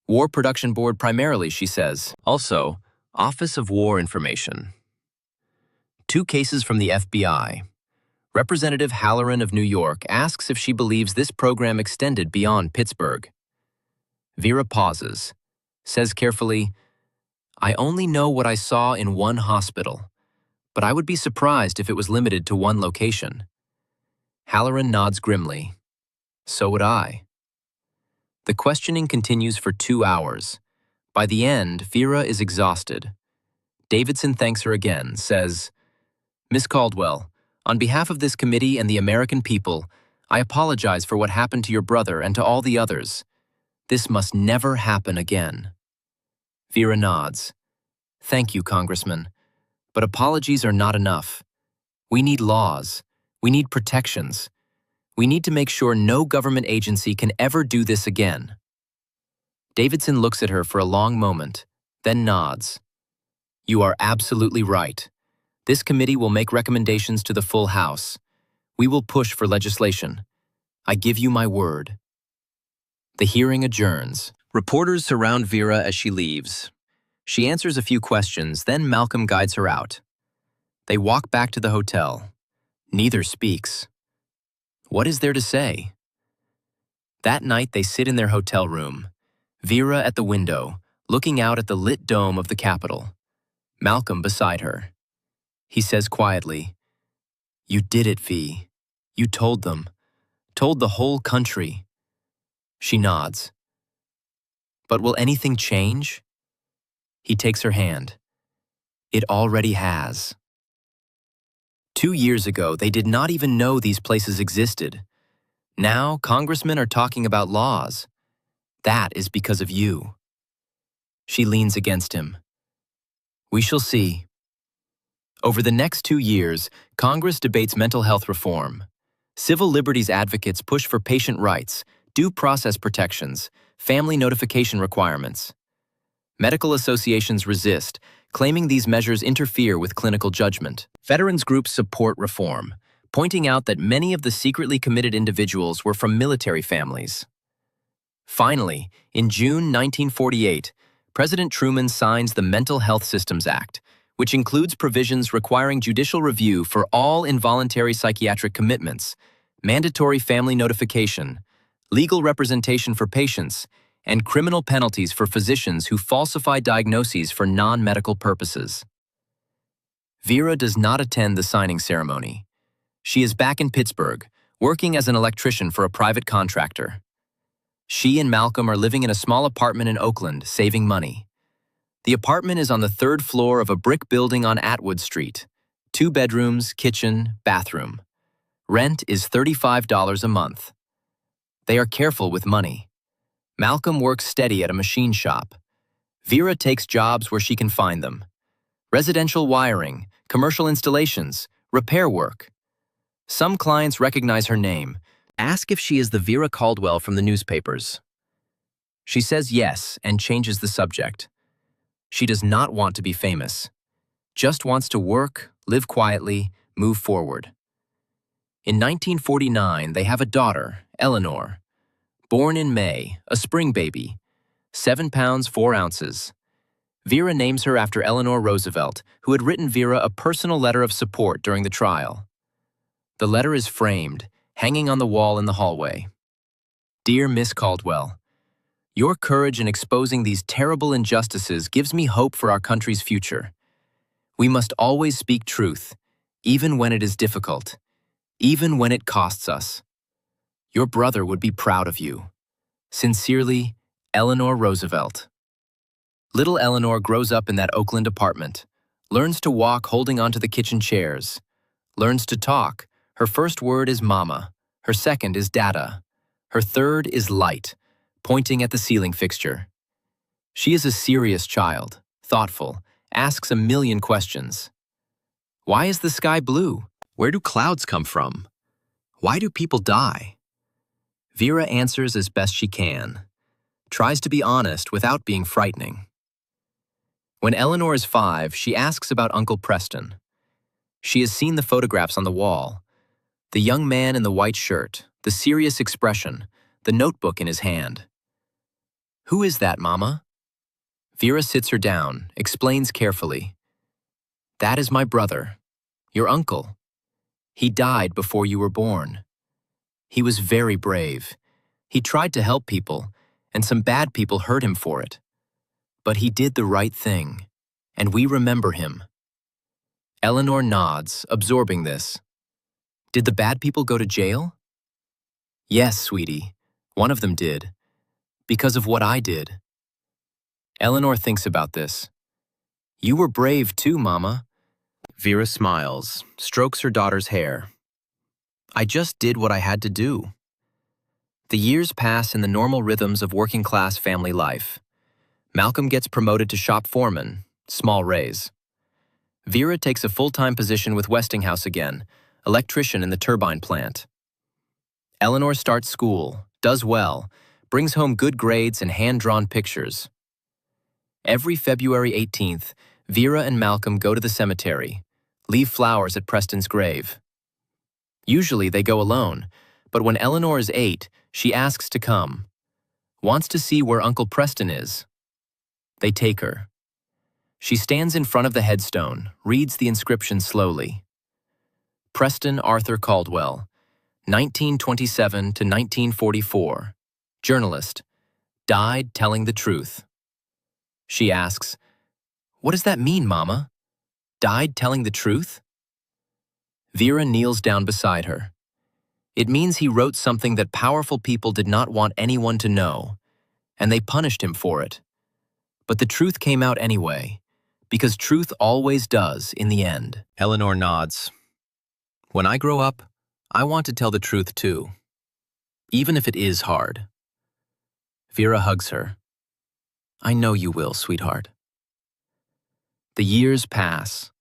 War Production Board primarily, she says. Also, Office of War Information. 2 cases from the FBI. Representative Halloran of New York asks if she believes this program extended beyond Pittsburgh. Vera pauses, says carefully, I only know what I saw in one hospital, but I would be surprised if it was limited to one location. Halloran nods grimly. So would I. The questioning continues for 2 hours. By the end, Vera is exhausted. Davidson thanks her again, says, Miss Caldwell, on behalf of this committee and the American people, I apologize for what happened to your brother and to all the others. This must never happen again. Vera nods. Thank you, Congressman. But apologies are not enough. We need laws. We need protections. We need to make sure no government agency can ever do this again. Davidson looks at her for a long moment, then nods. You are absolutely right. This committee will make recommendations to the full House. We will push for legislation. I give you my word. The hearing adjourns. Reporters surround Vera as she leaves. She answers a few questions, then Malcolm guides her out. They walk back to the hotel. Neither speaks. What is there to say? That night they sit in their hotel room, Vera at the window, looking out at the lit dome of the Capitol. Malcolm beside her. He says quietly, You did it, V. You told them. Told the whole country. She nods. But will anything change? He takes her hand. It already has. 2 years ago, they did not even know these places existed. Now, congressmen are talking about laws. That is because of you. She leans against him. We shall see. Over the next 2 years, Congress debates mental health reform. Civil liberties advocates push for patient rights, due process protections, family notification requirements. Medical associations resist, claiming these measures interfere with clinical judgment. Veterans groups support reform, pointing out that many of the secretly committed individuals were from military families. Finally, in June 1948, President Truman signs the Mental Health Systems Act, which includes provisions requiring judicial review for all involuntary psychiatric commitments, mandatory family notification, legal representation for patients, and criminal penalties for physicians who falsify diagnoses for non-medical purposes. Vera does not attend the signing ceremony. She is back in Pittsburgh, working as an electrician for a private contractor. She and Malcolm are living in a small apartment in Oakland, saving money. The apartment is on the 3rd floor of a brick building on Atwood Street. 2 bedrooms, kitchen, bathroom. Rent is $35 a month. They are careful with money. Malcolm works steady at a machine shop. Vera takes jobs where she can find them. Residential wiring, commercial installations, repair work. Some clients recognize her name, ask if she is the Vera Caldwell from the newspapers. She says yes and changes the subject. She does not want to be famous, just wants to work, live quietly, move forward. In 1949, they have a daughter, Eleanor. Born in May, a spring baby, 7 pounds 4 ounces. Vera names her after Eleanor Roosevelt, who had written Vera a personal letter of support during the trial. The letter is framed, hanging on the wall in the hallway. Dear Miss Caldwell, your courage in exposing these terrible injustices gives me hope for our country's future. We must always speak truth, even when it is difficult, even when it costs us. Your brother would be proud of you. Sincerely, Eleanor Roosevelt. Little Eleanor grows up in that Oakland apartment, learns to walk holding onto the kitchen chairs, learns to talk. Her first word is mama, her second is dada, her third is light, pointing at the ceiling fixture. She is a serious child, thoughtful, asks a million questions. Why is the sky blue? Where do clouds come from? Why do people die? Vera answers as best she can, tries to be honest without being frightening. When Eleanor is 5, she asks about Uncle Preston. She has seen the photographs on the wall. The young man in the white shirt, the serious expression, the notebook in his hand. Who is that, Mama? Vera sits her down, explains carefully. That is my brother, your uncle. He died before you were born. He was very brave. He tried to help people, and some bad people hurt him for it. But he did the right thing, and we remember him. Eleanor nods, absorbing this. Did the bad people go to jail? Yes, sweetie, one of them did, because of what I did. Eleanor thinks about this. You were brave too, Mama. Vera smiles, strokes her daughter's hair. I just did what I had to do. The years pass in the normal rhythms of working-class family life. Malcolm gets promoted to shop foreman, small raise. Vera takes a full-time position with Westinghouse again, electrician in the turbine plant. Eleanor starts school, does well, brings home good grades and hand-drawn pictures. Every February 18th, Vera and Malcolm go to the cemetery, leave flowers at Preston's grave. Usually they go alone, but when Eleanor is 8, she asks to come. Wants to see where Uncle Preston is. They take her. She stands in front of the headstone, reads the inscription slowly. Preston Arthur Caldwell, 1927 to 1944. Journalist. Died telling the truth. She asks, What does that mean, Mama? Died telling the truth? Vera kneels down beside her. It means he wrote something that powerful people did not want anyone to know, and they punished him for it. But the truth came out anyway, because truth always does in the end. Eleanor nods. When I grow up, I want to tell the truth too, even if it is hard. Vera hugs her. I know you will, sweetheart. The years pass.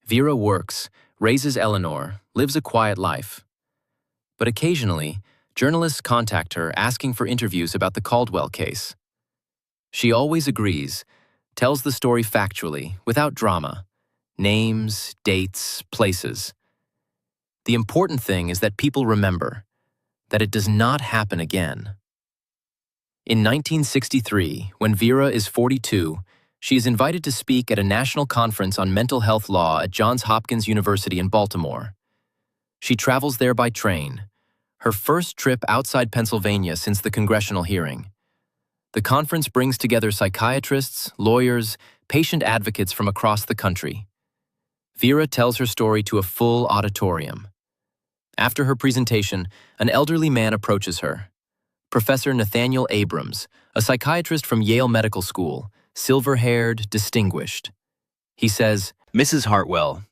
Vera works, raises Eleanor, lives a quiet life. But occasionally, journalists contact her asking for interviews about the Caldwell case. She always agrees, tells the story factually, without drama. Names, dates, places. The important thing is that people remember, that it does not happen again. In 1963, when Vera is 42, she is invited to speak at a national conference on mental health law at Johns Hopkins University in Baltimore. She travels there by train, her first trip outside Pennsylvania since the congressional hearing. The conference brings together psychiatrists, lawyers, patient advocates from across the country. Vera tells her story to a full auditorium. After her presentation, an elderly man approaches her. Professor Nathaniel Abrams, a psychiatrist from Yale Medical School, silver-haired, distinguished. He says, Mrs. Hartwell,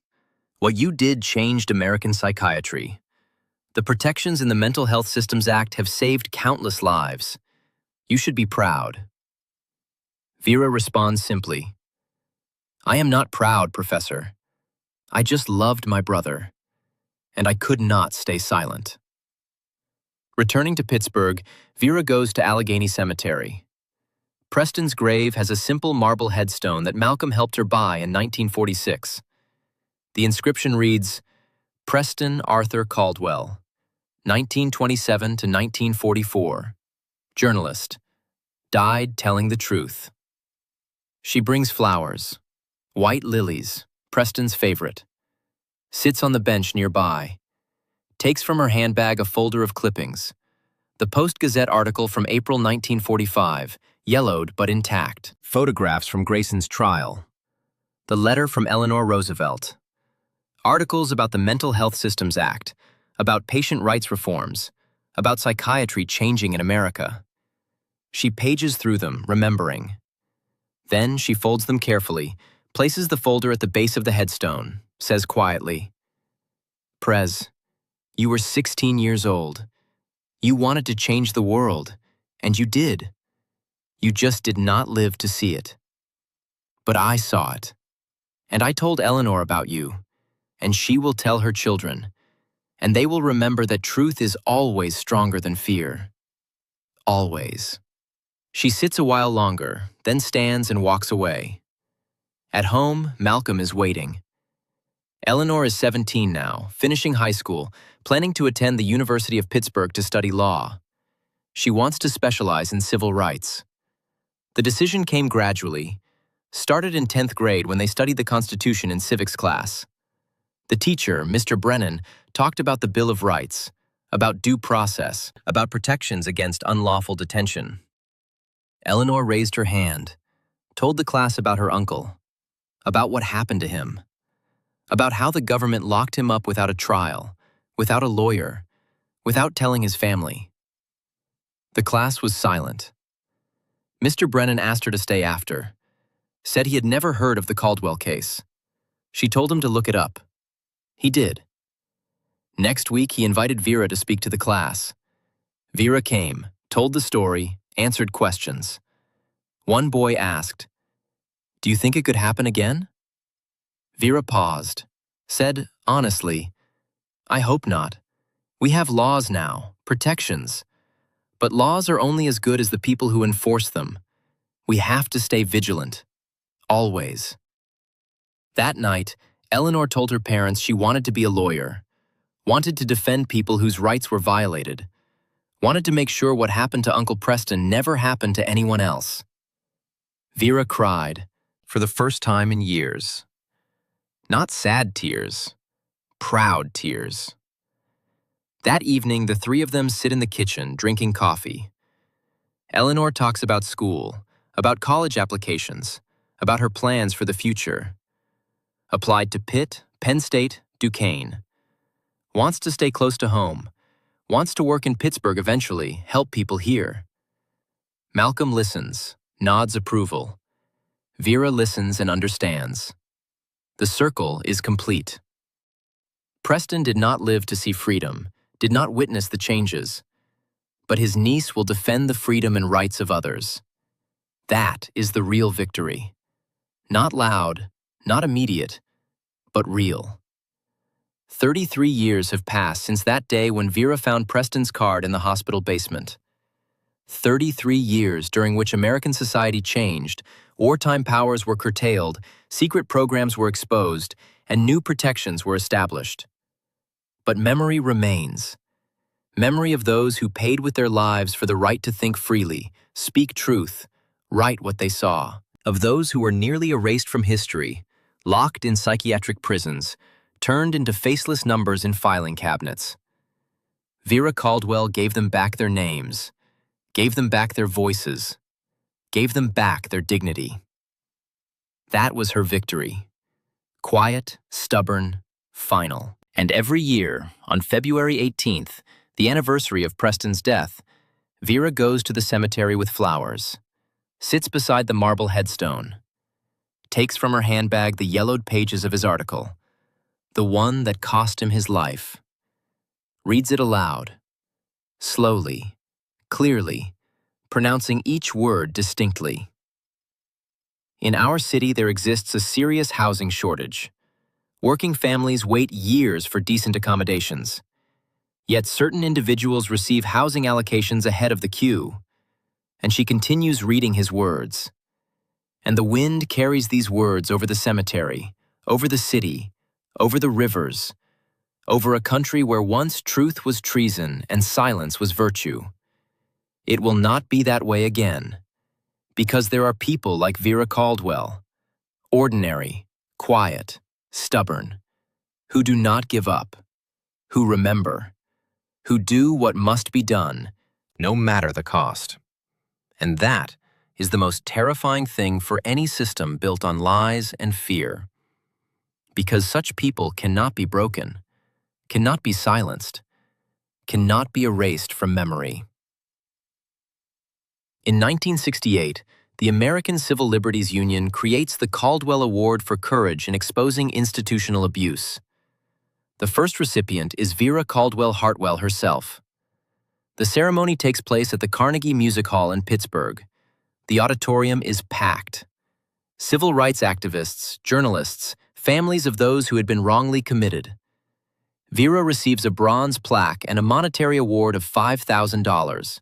what you did changed American psychiatry. The protections in the Mental Health Systems Act have saved countless lives. You should be proud. Vera responds simply, "I am not proud, Professor. I just loved my brother, and I could not stay silent." Returning to Pittsburgh, Vera goes to Allegheny Cemetery. Preston's grave has a simple marble headstone that Malcolm helped her buy in 1946. The inscription reads, Preston Arthur Caldwell, 1927 to 1944. Journalist. Died telling the truth. She brings flowers. White lilies, Preston's favorite. Sits on the bench nearby. Takes from her handbag a folder of clippings. The Post-Gazette article from April 1945, yellowed but intact. Photographs from Grayson's trial. The letter from Eleanor Roosevelt. Articles about the Mental Health Systems Act, about patient rights reforms, about psychiatry changing in America. She pages through them, remembering. Then she folds them carefully, places the folder at the base of the headstone, says quietly, Prez, you were 16 years old. You wanted to change the world, and you did. You just did not live to see it. But I saw it, and I told Eleanor about you, and she will tell her children, and they will remember that truth is always stronger than fear. Always. She sits a while longer, then stands and walks away. At home, Malcolm is waiting. Eleanor is 17 now, finishing high school, planning to attend the University of Pittsburgh to study law. She wants to specialize in civil rights. The decision came gradually, started in 10th grade when they studied the Constitution in civics class. The teacher, Mr. Brennan, talked about the Bill of Rights, about due process, about protections against unlawful detention. Eleanor raised her hand, told the class about her uncle, about what happened to him, about how the government locked him up without a trial, without a lawyer, without telling his family. The class was silent. Mr. Brennan asked her to stay after, said he had never heard of the Caldwell case. She told him to look it up. He did. Next week, he invited Vera to speak to the class. Vera came, told the story, answered questions. One boy asked, "Do you think it could happen again?" Vera paused, said honestly, "I hope not. We have laws now, protections. But laws are only as good as the people who enforce them. We have to stay vigilant. Always." That night, Eleanor told her parents she wanted to be a lawyer, wanted to defend people whose rights were violated, wanted to make sure what happened to Uncle Preston never happened to anyone else. Vera cried, for the first time in years. Not sad tears, proud tears. That evening, the three of them sit in the kitchen, drinking coffee. Eleanor talks about school, about college applications, about her plans for the future. Applied to Pitt, Penn State, Duquesne. Wants to stay close to home. Wants to work in Pittsburgh eventually, help people here. Malcolm listens, nods approval. Vera listens and understands. The circle is complete. Preston did not live to see freedom, did not witness the changes. But his niece will defend the freedom and rights of others. That is the real victory. Not loud, not immediate, but real. 33 years have passed since that day when Vera found Preston's card in the hospital basement. 33 years during which American society changed, wartime powers were curtailed, secret programs were exposed, and new protections were established. But memory remains. Memory of those who paid with their lives for the right to think freely, speak truth, write what they saw. Of those who were nearly erased from history, locked in psychiatric prisons, turned into faceless numbers in filing cabinets. Vera Caldwell gave them back their names, gave them back their voices, gave them back their dignity. That was her victory. Quiet, stubborn, final. And every year, on February 18th, the anniversary of Preston's death, Vera goes to the cemetery with flowers, sits beside the marble headstone, takes from her handbag the yellowed pages of his article, the one that cost him his life, reads it aloud, slowly, clearly, pronouncing each word distinctly. In our city, there exists a serious housing shortage. Working families wait years for decent accommodations. Yet certain individuals receive housing allocations ahead of the queue. And she continues reading his words. And the wind carries these words over the cemetery, over the city, over the rivers, over a country where once truth was treason and silence was virtue. It will not be that way again, because there are people like Vera Caldwell, ordinary, quiet, stubborn, who do not give up, who remember, who do what must be done, no matter the cost. And that is the most terrifying thing for any system built on lies and fear. Because such people cannot be broken, cannot be silenced, cannot be erased from memory. In 1968, the American Civil Liberties Union creates the Caldwell Award for Courage in Exposing Institutional Abuse. The first recipient is Vera Caldwell Hartwell herself. The ceremony takes place at the Carnegie Music Hall in Pittsburgh. The auditorium is packed. Civil rights activists, journalists, families of those who had been wrongly committed. Vera receives a bronze plaque and a monetary award of $5,000.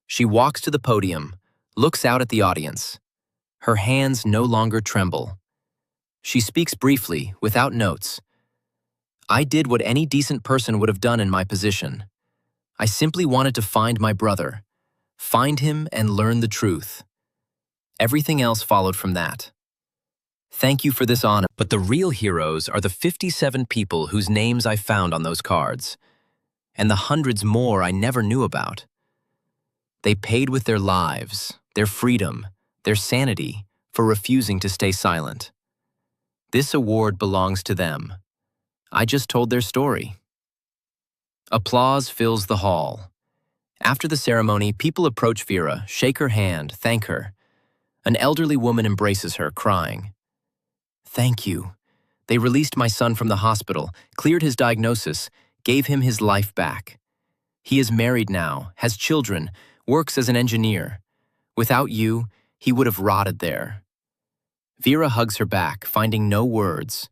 She walks to the podium, looks out at the audience. Her hands no longer tremble. She speaks briefly, without notes. I did what any decent person would have done in my position. I simply wanted to find my brother, find him and learn the truth. Everything else followed from that. Thank you for this honor. But the real heroes are the 57 people whose names I found on those cards, and the hundreds more I never knew about. They paid with their lives, their freedom, their sanity for refusing to stay silent. This award belongs to them. I just told their story. Applause fills the hall. After the ceremony, people approach Vera, shake her hand, thank her. An elderly woman embraces her, crying. Thank you. They released my son from the hospital, cleared his diagnosis, gave him his life back. He is married now, has children, works as an engineer. Without you, he would have rotted there. Vera hugs her back, finding no words.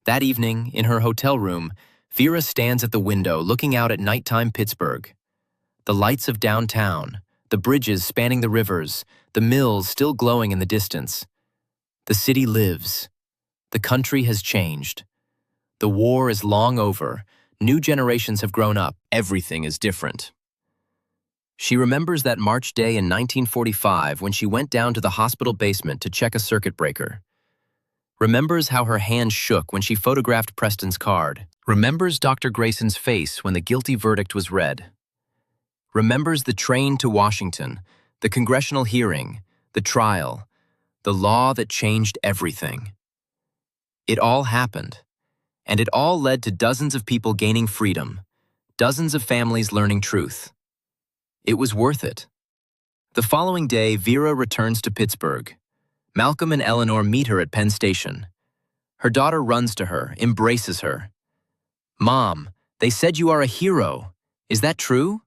That evening, in her hotel room, Vera stands at the window looking out at nighttime Pittsburgh. The lights of downtown, the bridges spanning the rivers, the mills still glowing in the distance. The city lives. The country has changed. The war is long over. New generations have grown up. Everything is different. She remembers that March day in 1945 when she went down to the hospital basement to check a circuit breaker. Remembers how her hand shook when she photographed Preston's card. Remembers Dr. Grayson's face when the guilty verdict was read. Remembers the train to Washington, the congressional hearing, the trial, the law that changed everything. It all happened, and it all led to dozens of people gaining freedom, dozens of families learning truth. It was worth it. The following day, Vera returns to Pittsburgh. Malcolm and Eleanor meet her at Penn Station. Her daughter runs to her, embraces her. Mom, they said you are a hero. Is that true?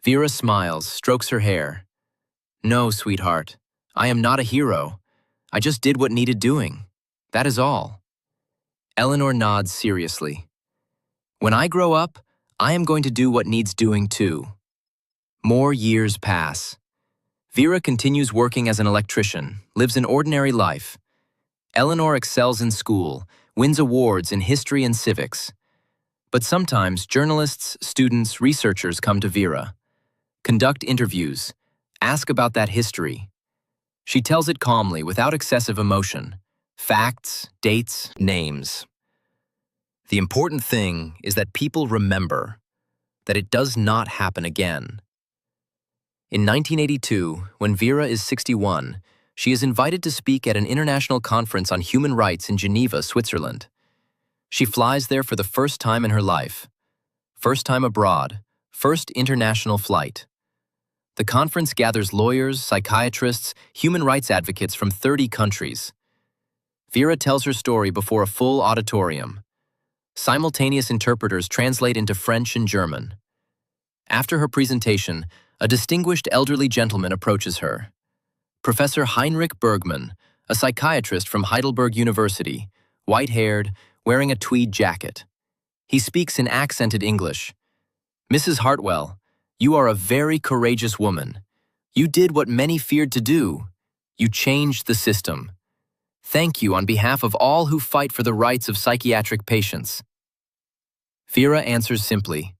Vera smiles, strokes her hair. No, sweetheart, I am not a hero. I just did what needed doing. That is all. Eleanor nods seriously. When I grow up, I am going to do what needs doing too. More years pass. Vera continues working as an electrician, lives an ordinary life. Eleanor excels in school, wins awards in history and civics. But sometimes journalists, students, researchers come to Vera, conduct interviews, ask about that history. She tells it calmly, without excessive emotion. Facts, dates, names. The important thing is that people remember, that it does not happen again. In 1982, when Vera is 61, she is invited to speak at an international conference on human rights in Geneva, Switzerland. She flies there for the first time in her life. First time abroad, first international flight. The conference gathers lawyers, psychiatrists, human rights advocates from 30 countries. Vera tells her story before a full auditorium. Simultaneous interpreters translate into French and German. After her presentation, a distinguished elderly gentleman approaches her. Professor Heinrich Bergmann, a psychiatrist from Heidelberg University, white-haired, wearing a tweed jacket. He speaks in accented English. "Mrs. Hartwell, you are a very courageous woman. You did what many feared to do. You changed the system. Thank you on behalf of all who fight for the rights of psychiatric patients." Vera answers simply,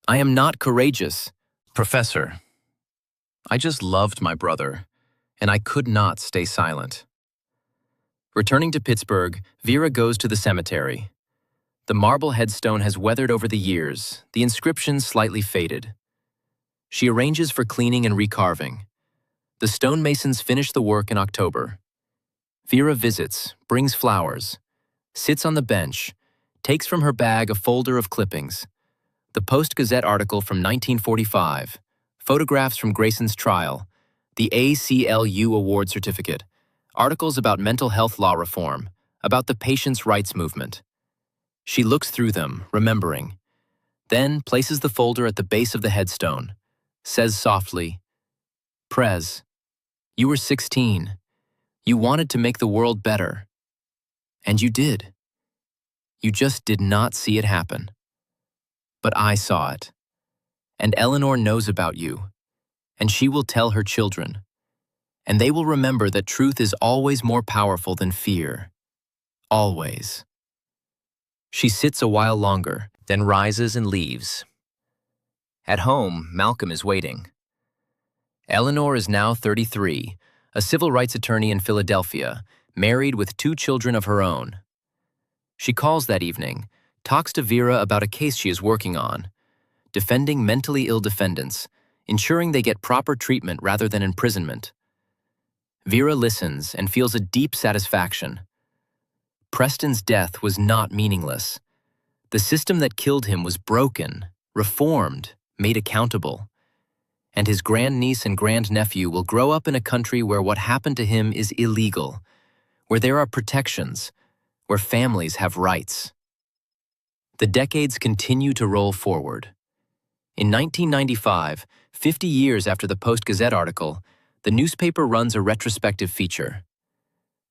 "I am not courageous, Professor. I just loved my brother, and I could not stay silent." Returning to Pittsburgh, Vera goes to the cemetery. The marble headstone has weathered over the years, the inscription slightly faded. She arranges for cleaning and recarving. The stonemasons finish the work in October. Vera visits, brings flowers, sits on the bench, takes from her bag a folder of clippings, the Post-Gazette article from 1945, photographs from Grayson's trial, the ACLU award certificate, articles about mental health law reform, about the patients' rights movement. She looks through them, remembering, then places the folder at the base of the headstone, says softly, "Prez, you were 16. You wanted to make the world better. And you did. You just did not see it happen. But I saw it. And Eleanor knows about you. And she will tell her children. And they will remember that truth is always more powerful than fear. Always." She sits a while longer, then rises and leaves. At home, Malcolm is waiting. Eleanor is now 33, a civil rights attorney in Philadelphia, married with 2 children of her own. She calls that evening, talks to Vera about a case she is working on, defending mentally ill defendants, ensuring they get proper treatment rather than imprisonment. Vera listens and feels a deep satisfaction. Preston's death was not meaningless. The system that killed him was broken, reformed, made accountable. And his grandniece and grandnephew will grow up in a country where what happened to him is illegal, where there are protections, where families have rights. The decades continue to roll forward. In 1995, 50 years after the Post-Gazette article, the newspaper runs a retrospective feature.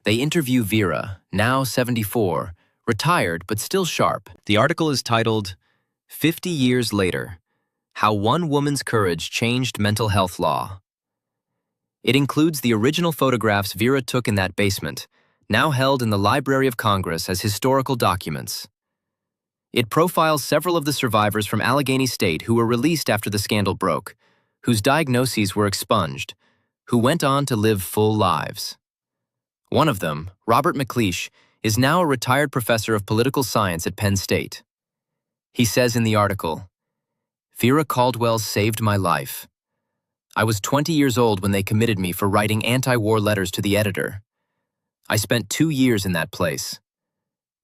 They interview Vera, now 74, retired but still sharp. The article is titled, "50 Years Later, How One Woman's Courage Changed Mental Health Law." It includes the original photographs Vera took in that basement, now held in the Library of Congress as historical documents. It profiles several of the survivors from Allegheny State who were released after the scandal broke, whose diagnoses were expunged, who went on to live full lives. One of them, Robert McLeish, is now a retired professor of political science at Penn State. He says in the article, "Vera Caldwell saved my life. I was 20 years old when they committed me for writing anti-war letters to the editor. I spent 2 years in that place.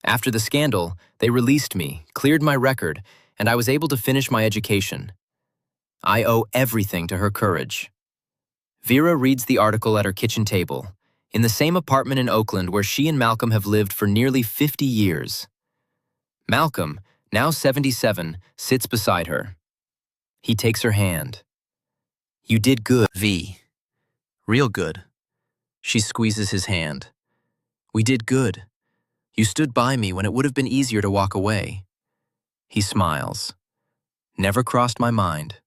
After the scandal, they released me, cleared my record, and I was able to finish my education. I owe everything to her courage." Vera reads the article at her kitchen table, in the same apartment in Oakland where she and Malcolm have lived for nearly 50 years. Malcolm, now 77, sits beside her. He takes her hand. "You did good, V. Real good." She squeezes his hand. "We did good. You stood by me when it would have been easier to walk away." He smiles. "Never crossed my mind."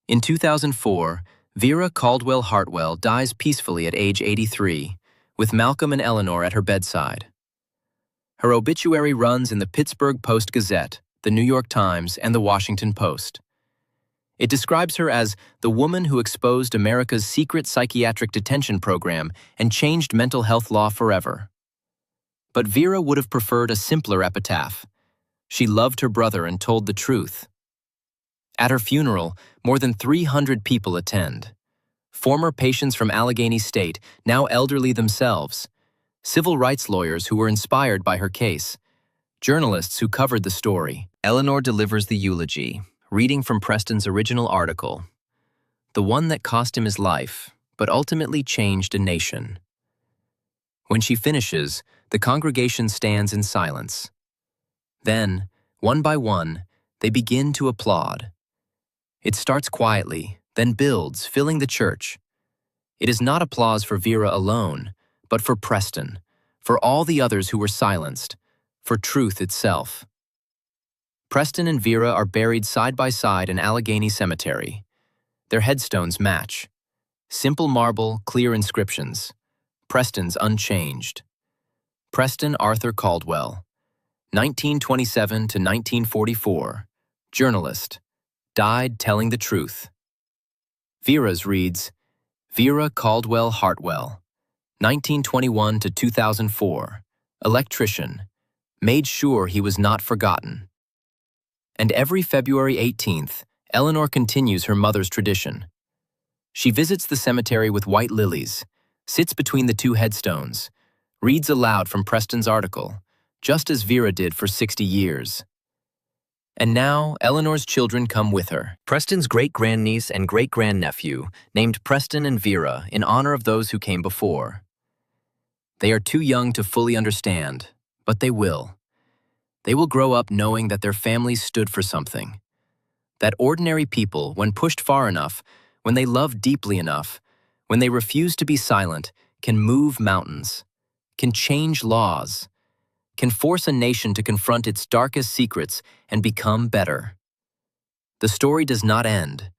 In 2004, Vera Caldwell Hartwell dies peacefully at age 83, with Malcolm and Eleanor at her bedside. Her obituary runs in the Pittsburgh Post-Gazette, the New York Times, and the Washington Post. It describes her as the woman who exposed America's secret psychiatric detention program and changed mental health law forever. But Vera would have preferred a simpler epitaph. She loved her brother and told the truth. At her funeral, more than 300 people attend. Former patients from Allegheny State, now elderly themselves, civil rights lawyers who were inspired by her case, journalists who covered the story. Eleanor delivers the eulogy, reading from Preston's original article, the one that cost him his life, but ultimately changed a nation. When she finishes, the congregation stands in silence. Then, one by one, they begin to applaud. It starts quietly, then builds, filling the church. It is not applause for Vera alone, but for Preston, for all the others who were silenced, for truth itself. Preston and Vera are buried side by side in Allegheny Cemetery. Their headstones match. Simple marble, clear inscriptions. Preston's unchanged. Preston Arthur Caldwell, 1927 to 1944, journalist, died telling the truth. Vera's reads, Vera Caldwell Hartwell, 1921 to 2004, electrician, made sure he was not forgotten. And every February 18th, Eleanor continues her mother's tradition. She visits the cemetery with white lilies, sits between the two headstones, reads aloud from Preston's article, just as Vera did for 60 years. And now, Eleanor's children come with her. Preston's great-grandniece and great-grandnephew, named Preston and Vera in honor of those who came before. They are too young to fully understand, but they will. They will grow up knowing that their families stood for something. That ordinary people, when pushed far enough, when they love deeply enough, when they refuse to be silent, can move mountains, can change laws, can force a nation to confront its darkest secrets and become better. The story does not end.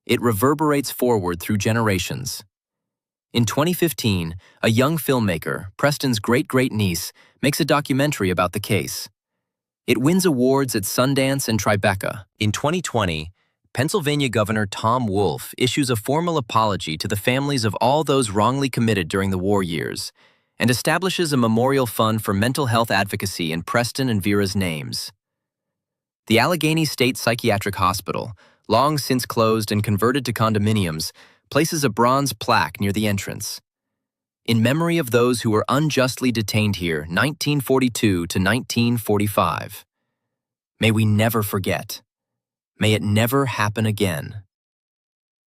It reverberates forward through generations. In 2015, a young filmmaker, Preston's great-great-niece, makes a documentary about the case. It wins awards at Sundance and Tribeca. In 2020, Pennsylvania Governor Tom Wolf issues a formal apology to the families of all those wrongly committed during the war years, and establishes a memorial fund for mental health advocacy in Preston and Vera's names. The Allegheny State Psychiatric Hospital, long since closed and converted to condominiums, places a bronze plaque near the entrance. In memory of those who were unjustly detained here 1942 to 1945. May we never forget. May it never happen again.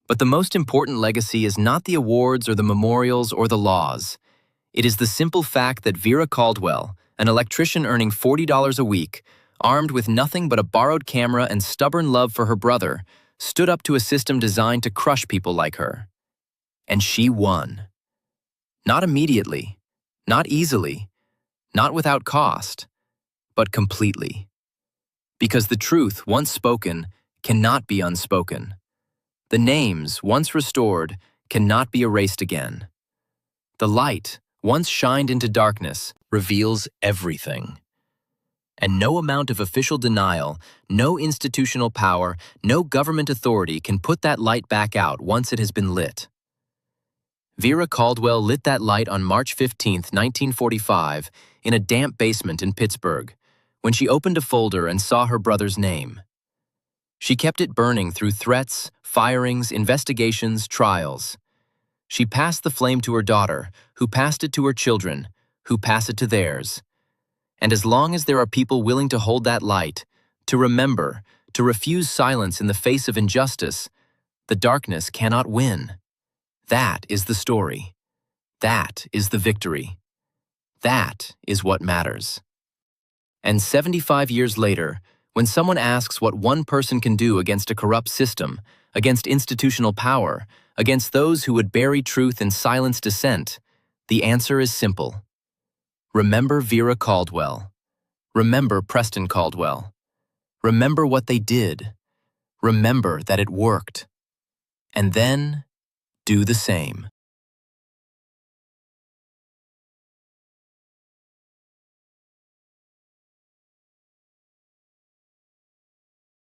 But the most important legacy is not the awards or the memorials or the laws. It is the simple fact that Vera Caldwell, an electrician earning $40 a week, armed with nothing but a borrowed camera and stubborn love for her brother, stood up to a system designed to crush people like her. And she won. Not immediately, not easily, not without cost, but completely. Because the truth, once spoken, cannot be unspoken. The names, once restored, cannot be erased again. The light, once shined into darkness, reveals everything. And no amount of official denial, no institutional power, no government authority can put that light back out once it has been lit. Vera Caldwell lit that light on March 15, 1945, in a damp basement in Pittsburgh, when she opened a folder and saw her brother's name. She kept it burning through threats, firings, investigations, trials. She passed the flame to her daughter, who passed it to her children, who pass it to theirs. And as long as there are people willing to hold that light, to remember, to refuse silence in the face of injustice, the darkness cannot win. That is the story. That is the victory. That is what matters. And 75 years later, when someone asks what one person can do against a corrupt system, against institutional power, against those who would bury truth and silence dissent, the answer is simple. Remember Vera Caldwell. Remember Preston Caldwell. Remember what they did. Remember that it worked. And then, do the same.